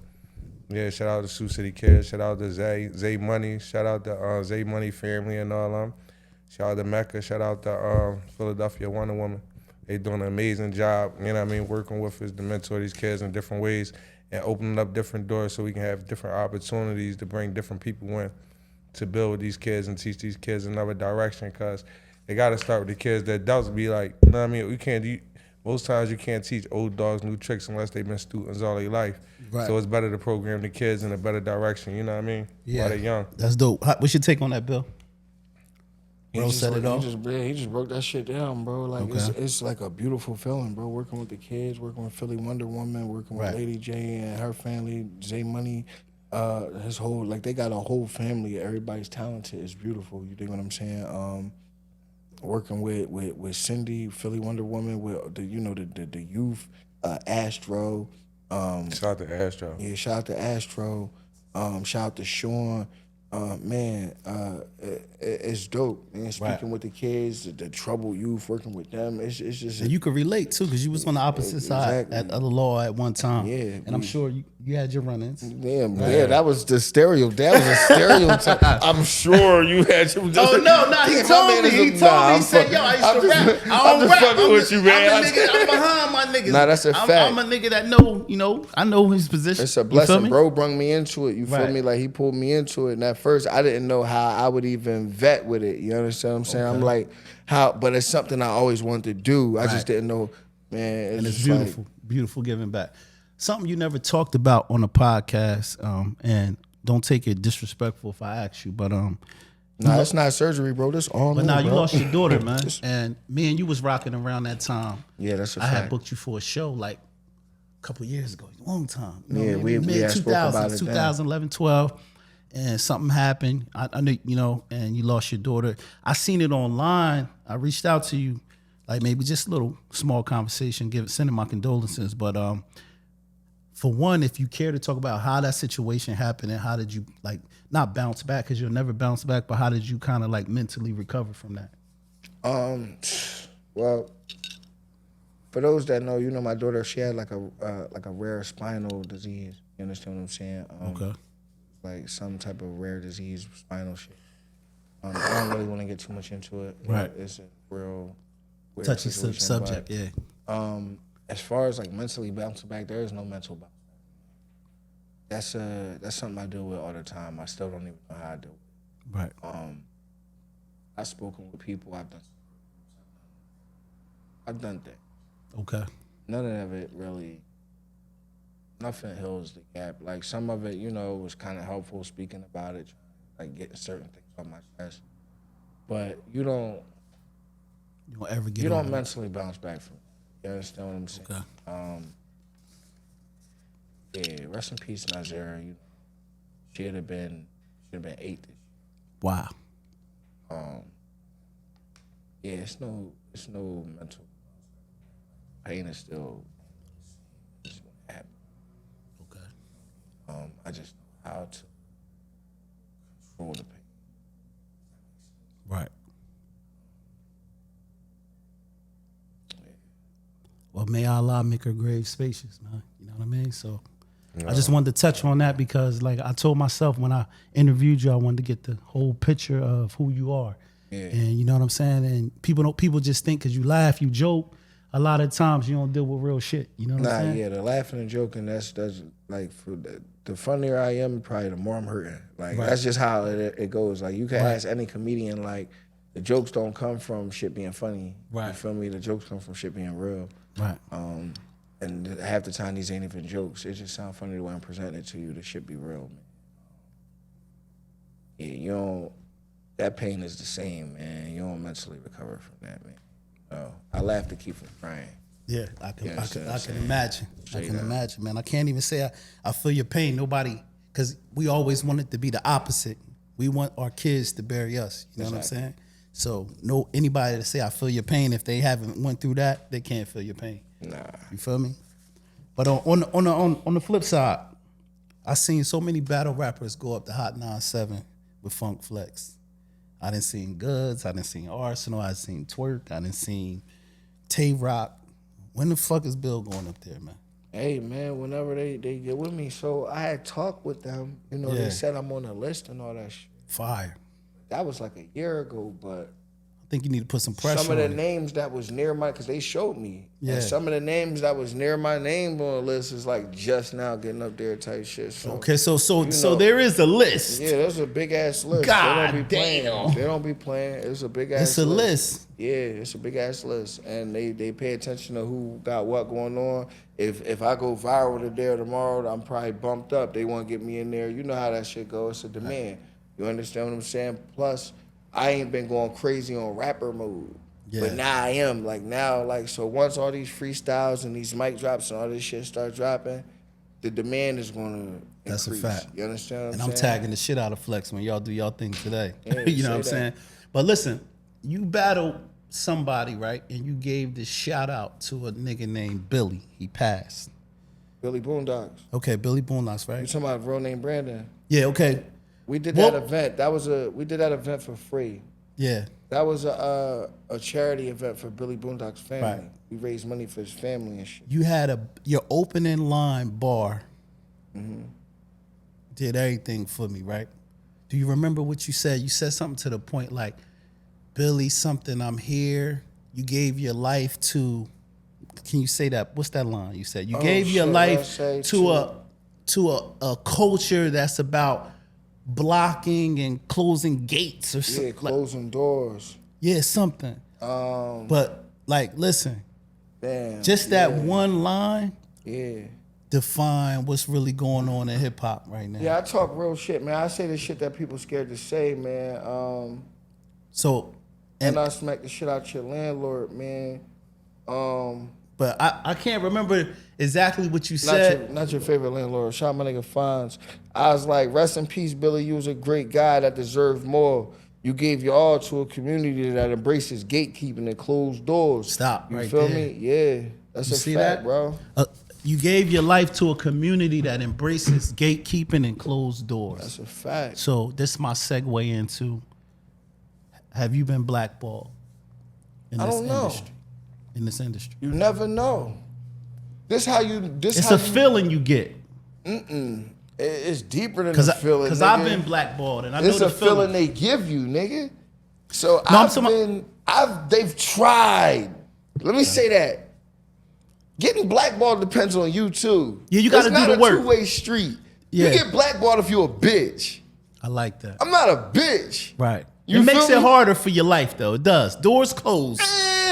yeah, shout out to Sioux City Kids. Shout out to Zay Money. Shout out to Zay Money family and all them. Shout out to Mecca. Shout out to Philadelphia Wonder Woman. They doing an amazing job, you know what I mean, working with us to mentor these kids in different ways and opening up different doors so we can have different opportunities to bring different people in to build with these kids and teach these kids another direction, because they got to start with the kids. The adults be like, you know what I mean, most times you can't teach old dogs new tricks unless they've been students all their life.
Right.
So it's better to program the kids in a better direction, you know what I mean, while they're young.
That's dope. What's your take on that, Bill? Bro set it off.
He just broke that shit down, bro. Like it's like a beautiful feeling, bro. Working with the kids, working with Philly Wonder Woman, working with Lady J and her family, Zay Money, his whole, like, they got a whole family. Everybody's talented. It's beautiful. You dig what I'm saying? Working with Cindy, Philly Wonder Woman, with the youth, Astro.
Shout out to Astro.
Yeah, shout out to Astro. Shout out to Sean. It's dope. Man, speaking with the kids, the troubled youth, working with them, it's just.
And you could relate too, because you was on the opposite side of the law at one time.
Yeah,
and I'm sure you had your run-ins.
Yeah, that was the stereotype. That was a stereotype. I'm sure you had your.
Oh no, he told me. He said, "Yo, I used to rap. I don't rap.
Fucking with you, man.
I'm a nigga. I'm behind my niggas.
Nah, that's a fact.
I'm a nigga that know. I know his position.
It's a blessing. Bro brung me into it. You feel me? Like, he pulled me into it. And at first, I didn't know how I would even vet with it. You understand what I'm saying? I'm like, how? But it's something I always wanted to do. I just didn't know, man.
And it's beautiful, beautiful giving back. Something you never talked about on the podcast, and don't take it disrespectful if I ask you, but
Nah, that's not surgery, bro. That's all.
But
me,
now you
bro.
lost your daughter, man. And me and you was rocking around that time.
Yeah, that's a
I
fact.
had booked you for a show like a couple years ago, long time. You know
Yeah,
what I mean?
we had spoke about it
2011, 12, and something happened. I knew, you know, and you lost your daughter. I seen it online. I reached out to you, like maybe just a little small conversation, sending my condolences. But for one, if you care to talk about how that situation happened and how did you like not bounce back, because you'll never bounce back, but how did you kind of like mentally recover from that?
Well, for those that know, you know, my daughter, she had like a rare spinal disease. You understand what I'm saying?
Okay.
Like some type of rare disease, spinal shit. I don't really want to get too much into it.
Right.
It's a real weird
Touchy
situation,
subject,
but,
yeah.
as far as like mentally bouncing back, there is no mental bounce back. That's something I deal with all the time. I still don't even know how I do it.
Right.
I've spoken with people. I've done things.
Okay.
None of it really. Nothing heals the gap. Like some of it, you know, was kind of helpful speaking about it, like getting certain things on my chest. But you don't
ever get.
You
over
don't
it.
mentally bounce back from it. You understand what I'm saying?
Okay.
Yeah. Rest in peace, Nazira. You, she'd have been 8 this year.
Wow.
Yeah, it's no mental pain is still it's gonna happen.
Okay.
I just know how to control the pain.
Right. Well, may Allah make her grave spacious, man. You know what I mean? So I just wanted to touch on that because, like, I told myself when I interviewed you, I wanted to get the whole picture of who you are.
Yeah.
And you know what I'm saying? And people just think because you laugh, you joke. A lot of times you don't deal with real shit. You know what I'm saying?
Yeah, the laughing and joking, that's like for the funnier I am, probably the more I'm hurting. Like that's just how it goes. Like you can ask any comedian, like the jokes don't come from shit being funny.
Right.
You feel me? The jokes come from shit being real.
Right.
And half the time these ain't even jokes. It just sound funny the way I'm presenting it to you. The shit be real, man. Yeah, you don't. That pain is the same, man. You don't mentally recover from that, man. No, I laugh to keep from crying.
Yeah, I can imagine. I can
up.
imagine, man. I can't even say I feel your pain. Nobody, because we always want it to be the opposite. We want our kids to bury us. You know what I'm saying? So anybody to say I feel your pain, if they haven't went through that, they can't feel your pain.
Nah.
You feel me? But on the flip side, I seen so many battle rappers go up to Hot 97 with Funk Flex. I done seen Goods, I done seen Arsenal, I done seen Twerk, I done seen Tay Rock. When the fuck is Bill going up there, man?
Hey, man, whenever they get with me. So I had talked with them. You know, they said I'm on the list and all that shit.
Fire.
That was like a year ago, but
I think you need to put some pressure on
some of the
it.
names that was near my, because they showed me.
Yeah.
And some of the names that was near my name on the list is like just now getting up there type shit. So,
Okay, so
know,
there is a list.
yeah, there's a big ass list.
God
they don't be playing.
damn.
They don't be playing. It's a big ass
It's a list.
Yeah, it's a big ass list. And they pay attention to who got what going on. If I go viral today or tomorrow, I'm probably bumped up. They want to get me in there. You know how that shit goes. It's a demand. You understand what I'm saying? Plus, I ain't been going crazy on rapper mode.
Yeah.
But now I am. Like now, like so once all these freestyles and these mic drops and all this shit start dropping, the demand is gonna
That's
increase.
a fact.
You understand what
And
I'm
I'm
saying?
tagging the shit out of Flex when y'all do y'all thing today.
Yeah,
you know what I'm
say
saying?
that.
But listen, you battled somebody, right? And you gave this shout out to a nigga named Billy. He passed.
Billy Boondocks.
Okay, Billy Boondocks,
You
right?
talking about real name Brandon?
Yeah, okay.
We did
Well-
that event. We did that event for free.
Yeah.
That was a charity event for Billy Boondocks' family.
Right.
We raised money for his family and shit.
You had your opening line bar did everything for me, right? Do you remember what you said? You said something to the point like, Billy, something, I'm here. You gave your life to, can you say that? What's that line you said? You gave your
shit,
life
let's say
to a culture that's about blocking and closing gates or
Yeah,
something.
closing doors.
Yeah, something. But like, listen,
Damn.
just that one line,
Yeah.
define what's really going on in hip hop right now.
Yeah, I talk real shit, man. I say the shit that people scared to say, man. And I smack the shit out your landlord, man.
But I can't remember exactly what you said.
Not your favorite landlord. Shout my nigga Fonz. I was like, rest in peace, Billy. You was a great guy that deserved more. You gave your all to a community that embraces gatekeeping and closed doors.
Stop.
You
right
feel
there.
me? Yeah. That's a fact, bro.
You gave your life to a community that embraces gatekeeping and closed doors.
That's a fact.
So this is my segue into, have you been blackballed in
I
this
don't know.
industry? In this industry.
You never know. It's
a feeling you get.
It's deeper than a feeling.
Because I've been blackballed and I know
it's
the
a feeling they give you, nigga. So
No,
they've tried. Let me say that. Getting blackballed depends on you too.
Yeah, you got to do the work.
It's not a two-way street.
Yeah.
You get blackballed if you're a bitch.
I like that.
I'm not a bitch.
Right.
You
it makes
feel
it
me?
harder for your life though. It does. Doors closed.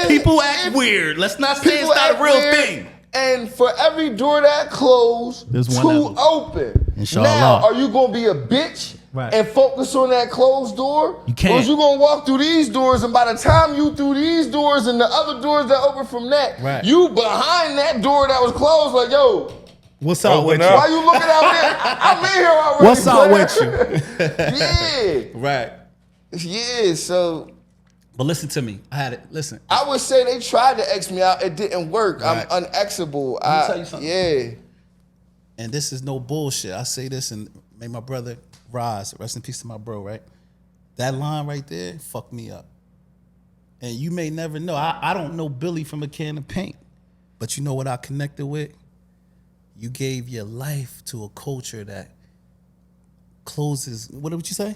People act weird. Let's not say it's not a real thing.
And for every door that closed,
There's one
two
that-
open.
Inshallah.
Now, are you gonna be a bitch
Right.
and focus on that closed door?
You can't.
Or is you gonna walk through these doors, and by the time you through these doors and the other doors that open from that,
Right.
you behind that door that was closed, like, yo,
What's up with you?
up.
why you looking out there? I'm in here already.
What's up
with you?
Right.
Yeah, so
But listen to me. I had it. Listen.
I would say they tried to X me out. It didn't work.
Right.
I'm unexable.
Let me tell you something.
Yeah.
And this is no bullshit. I say this and make my brother rise. Rest in peace to my bro, right? That line right there fucked me up. And you may never know. I don't know Billy from a can of paint. But you know what I connected with? You gave your life to a culture that closes, what did you say?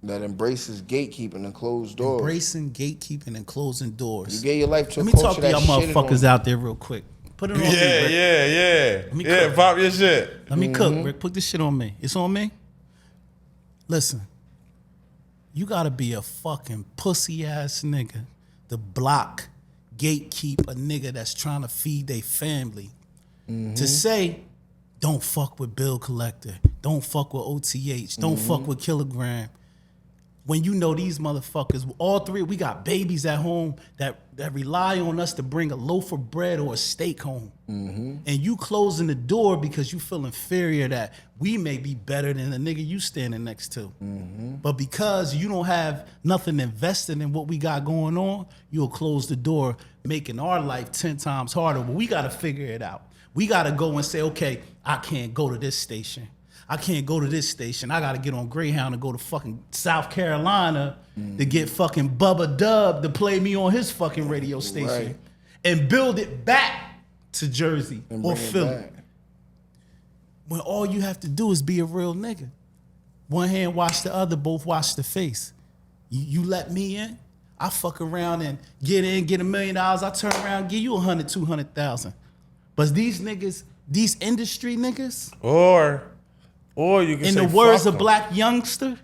That embraces gatekeeping and closed doors.
Embracing gatekeeping and closing doors.
You gave your life to
Let
a
me
culture
talk to
that
y'all
shitted
motherfuckers
on.
out there real quick. Put it on me, Rick.
Yeah.
me
Yeah,
cook.
pop your shit.
Let me cook, Rick. Put this shit on me. It's on me? Listen, you gotta be a fucking pussy ass nigga to block, gatekeep a nigga that's trying to feed their family. To say, don't fuck with Bill Collector, don't fuck with OTH, don't fuck with Kilogram. When you know these motherfuckers, all three, we got babies at home that rely on us to bring a loaf of bread or a steak home. And you closing the door because you feel inferior that we may be better than the nigga you standing next to. But because you don't have nothing invested in what we got going on, you'll close the door, making our life 10 times harder. But we got to figure it out. We got to go and say, okay, I can't go to this station. I can't go to this station. I got to get on Greyhound and go to fucking South Carolina to get fucking Bubba Dub to play me on his fucking radio station
Right.
and build it back to Jersey
And
or
bring it
Philly.
back.
When all you have to do is be a real nigga. One hand wash the other, both wash the face. You let me in, I fuck around and get in, get $1 million. I turn around, give you 100, 200,000. But these niggas, these industry niggas,
Or you can
in
say
the words
fuck
of
'em.
Black Youngster,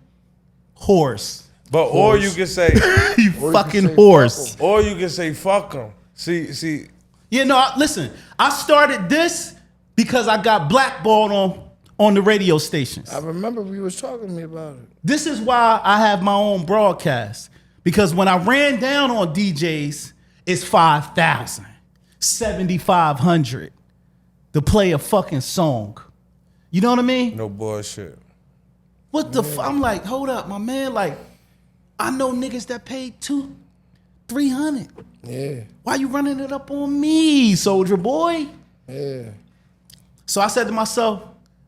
horse.
But or you can say
You
Or you
fucking
can say
horse.
fuck 'em.
or you can say fuck them. See,
Yeah, no, listen, I started this because I got blackballed on the radio stations.
I remember we was talking to me about it.
This is why I have my own broadcast. Because when I ran down on DJs, it's 5,000, 7,500 to play a fucking song. You know what I mean?
no bullshit.
What the fuck? I'm like, hold up, my man. Like, I know niggas that paid 200, 300.
Yeah,
Why you running it up on me, soldier boy?
yeah.
So I said to myself,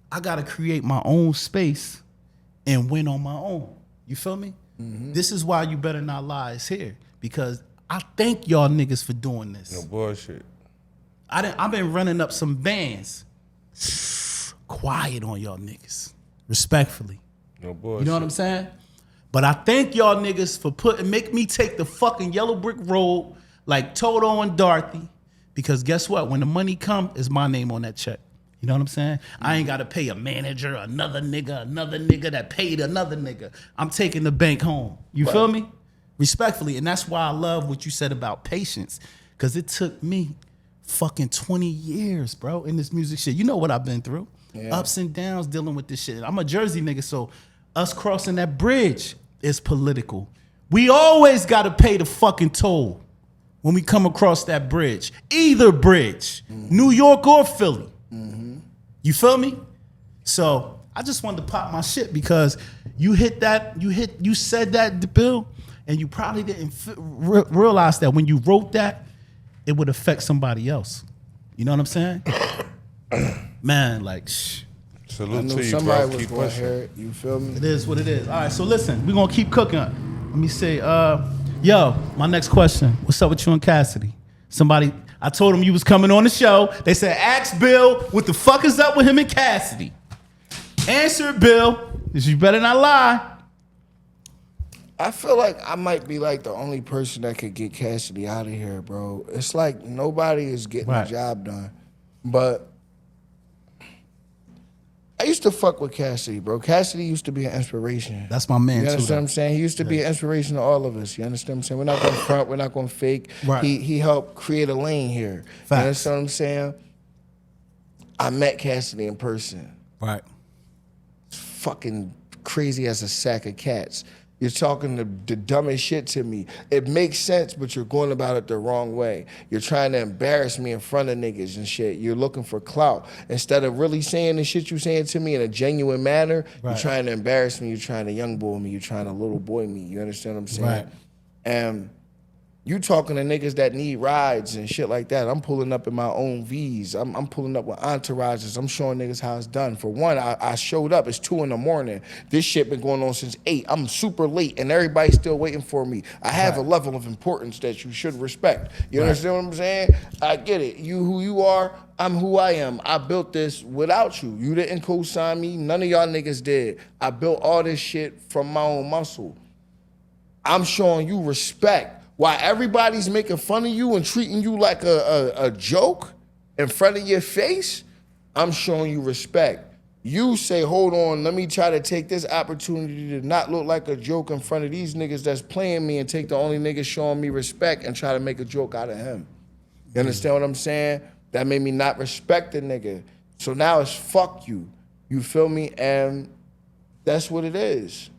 I gotta create my own space and win on my own. You feel me? This is why You Better Not Lie is here. Because I thank y'all niggas for doing this.
No bullshit.
I've been running up some bands. Quiet on y'all niggas. Respectfully.
No bullshit.
You know what I'm saying? But I thank y'all niggas for make me take the fucking yellow brick road like Toto and Dorothy. Because guess what? When the money come, it's my name on that check. You know what I'm saying? I ain't got to pay a manager, another nigga that paid another nigga. I'm taking the bank home. You feel me? Respectfully. And that's why I love what you said about patience. Because it took me fucking 20 years, bro, in this music shit. You know what I've been through.
Yeah.
Ups and downs dealing with this shit. I'm a Jersey nigga, so us crossing that bridge is political. We always got to pay the fucking toll when we come across that bridge. Either bridge, New York or Philly. You feel me? So I just wanted to pop my shit because you said that, Bill, and you probably didn't realize that when you wrote that, it would affect somebody else. You know what I'm saying? Man, like,
Salute to you,
somebody
bro.
was
Keep
going to
pushing.
hear it. You feel me?
it is what it is. All right, so listen, we're going to keep cooking. Let me say, yo, my next question. What's up with you and Cassidy? I told him you was coming on the show. They said, ask Bill, what the fuck is up with him and Cassidy? Answer it, Bill, because you better not lie.
I feel like I might be like the only person that could get Cassidy out of here, bro. It's like nobody is getting the job done. But I used to fuck with Cassidy, bro. Cassidy used to be an inspiration.
That's my man,
You
too.
understand what I'm saying? He used to be an inspiration to all of us. You understand what I'm saying? We're not going to front. We're not going to fake.
Right.
He helped create a lane here.
Facts.
You understand what I'm saying? I met Cassidy in person.
Right.
Fucking crazy as a sack of cats. You're talking the dumbest shit to me. It makes sense, but you're going about it the wrong way. You're trying to embarrass me in front of niggas and shit. You're looking for clout. Instead of really saying the shit you're saying to me in a genuine manner, you're trying to embarrass me. You're trying to young boy me. You're trying to little boy me. You understand what I'm saying?
Right.
And you talking to niggas that need rides and shit like that. I'm pulling up in my own V's. I'm pulling up with entourages. I'm showing niggas how it's done. For one, I showed up. It's 2 a.m. This shit been going on since 8. I'm super late and everybody's still waiting for me. I have a level of importance that you should respect. You understand what I'm saying? I get it. You who you are, I'm who I am. I built this without you. You didn't co-sign me. None of y'all niggas did. I built all this shit from my own muscle. I'm showing you respect. While everybody's making fun of you and treating you like a joke in front of your face, I'm showing you respect. You say, hold on, let me try to take this opportunity to not look like a joke in front of these niggas that's playing me and take the only nigga showing me respect and try to make a joke out of him. You understand what I'm saying? That made me not respect the nigga. So now it's fuck you. You feel me? And that's what it is.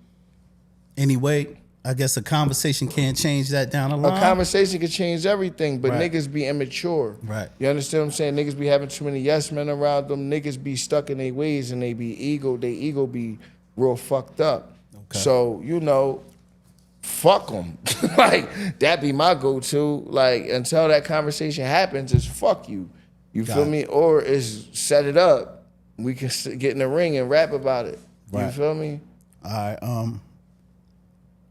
Anyway, I guess a conversation can't change that down the line.
A conversation can change everything, but
Right.
niggas be immature.
Right.
You understand what I'm saying? Niggas be having too many yes men around them. Niggas be stuck in their ways and they ego be real fucked up.
Okay.
So, you know, fuck them. Like, that be my go-to. Like, until that conversation happens, it's fuck you. You feel me? Or is set it up. We can get in the ring and rap about it. You
Right.
feel me?
All right.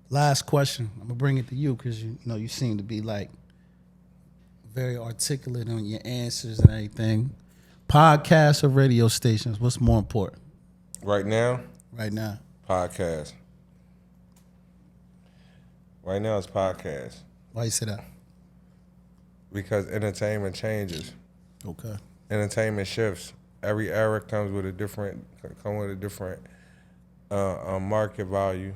Last question. I'm gonna bring it to you because you know you seem to be like very articulate on your answers and everything. Podcasts or radio stations? What's more important
Right now,
right now?
podcast. Right now, it's podcast
Why you say that?
because entertainment changes.
Okay.
Entertainment shifts. Every era comes with a different market value.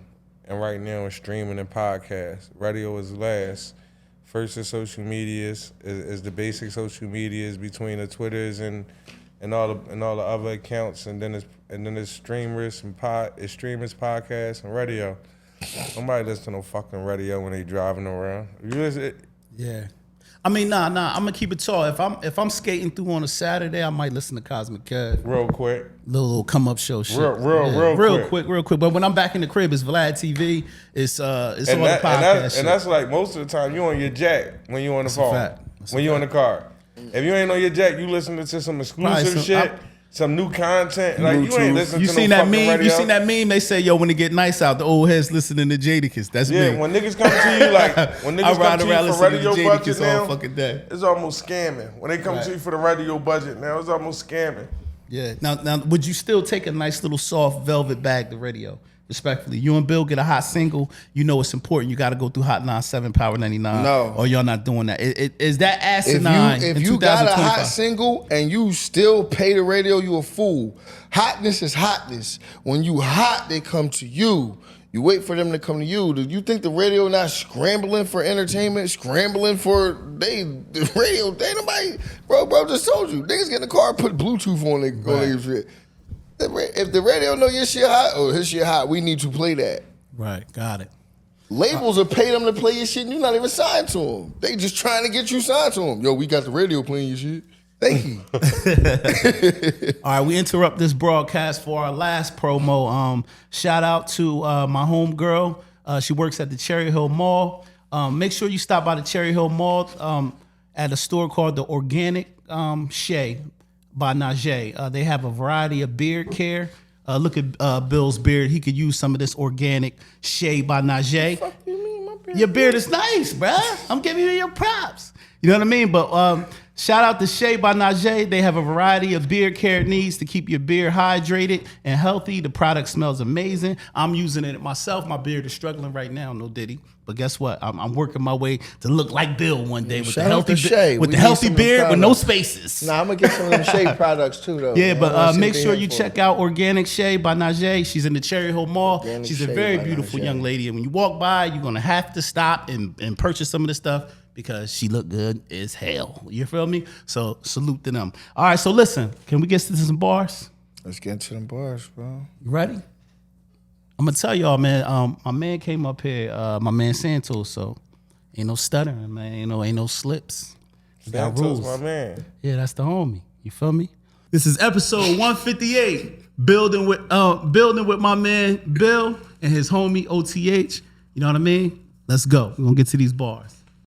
And right now it's streaming and podcasts. Radio is last. First is social medias, is the basic social medias between the Twitters and all the other accounts, and then it's streamers and streamers, podcasts, and radio. Nobody listen to no fucking radio when they driving around. You listen,
Yeah. I mean, nah. I'm gonna keep it tall. If I'm skating through on a Saturday, I might listen to Cosmic Kev.
real quick.
Little come up show shit.
Real
quick. But when I'm back in the crib, it's VladTV. It's all the
And
podcast shit.
that's like most of the time you on your jack when you on the
That's a
phone.
fact. That's
When
a
you in
fact.
the car. If you ain't on your jack, you listening to some exclusive
Right, so
shit, some new content. Like you ain't
Bluetooth.
listening
You
to
seen
no
that
fucking
meme?
radio.
You seen that meme? They say, yo, when it get nice out, the old heads listening to Jadakiss. That's
Yeah,
me.
when niggas come to you like when
I
niggas
ride
come to
around
you for
listening to
radio budget
Jadakiss all
now,
fucking day.
it's almost scamming. When they come to you for the radio budget now, it's almost scamming.
Yeah. Now, would you still take a nice little soft velvet bag to radio? Respectfully, you and Bill get a hot single. You know it's important. You got to go through Hot 97, Power 99.
No.
Or y'all not doing that. Is that asinine?
If
in
you got a
2025?
hot single and you still pay the radio, you a fool. Hotness is hotness. When you hot, they come to you. You wait for them to come to you. Do you think the radio not scrambling for entertainment, scrambling for the radio? They nobody, bro just told you. Niggas get in the car, put Bluetooth on their shit. If the radio know your shit hot, his shit hot, we need to play that.
Right, got it.
Labels will pay them to play your shit and you're not even signed to them. They just trying to get you signed to them. Yo, we got the radio playing your shit. Thank you.
All right, we interrupt this broadcast for our last promo. Shout out to my homegirl. She works at the Cherry Hill Mall. Make sure you stop by the Cherry Hill Mall at a store called the Organic Shea by Najee. They have a variety of beard care. Look at Bill's beard. He could use some of this Organic Shea by Najee.
Fuck you mean my beard?
Your beard is nice, bruh. I'm giving you your props. You know what I mean? But shout out to Shea by Najee. They have a variety of beard care needs to keep your beard hydrated and healthy. The product smells amazing. I'm using it myself. My beard is struggling right now, no Diddy. But guess what? I'm working my way to look like Bill one day with the healthy beard with no spaces.
Nah, I'm gonna get some of them Shea products too, though.
Yeah, but make sure you check out Organic Shea by Najee. She's in the Cherry Hill Mall. She's a very beautiful young lady, and when you walk by, you're gonna have to stop and purchase some of this stuff because she look good as hell. You feel me? So salute to them. All right, so listen, can we get to some bars?
Let's get into them bars, bro.
You ready? I'm gonna tell y'all, man. My man came up here, my man Santos. So ain't no stuttering, man. Ain't no slips.
Santos, rules. My man.
Yeah, that's the homie. You feel me? This is episode 158. Building with my man Bill and his homie OTH. You know what I mean? Let's go. We're gonna get to these bars.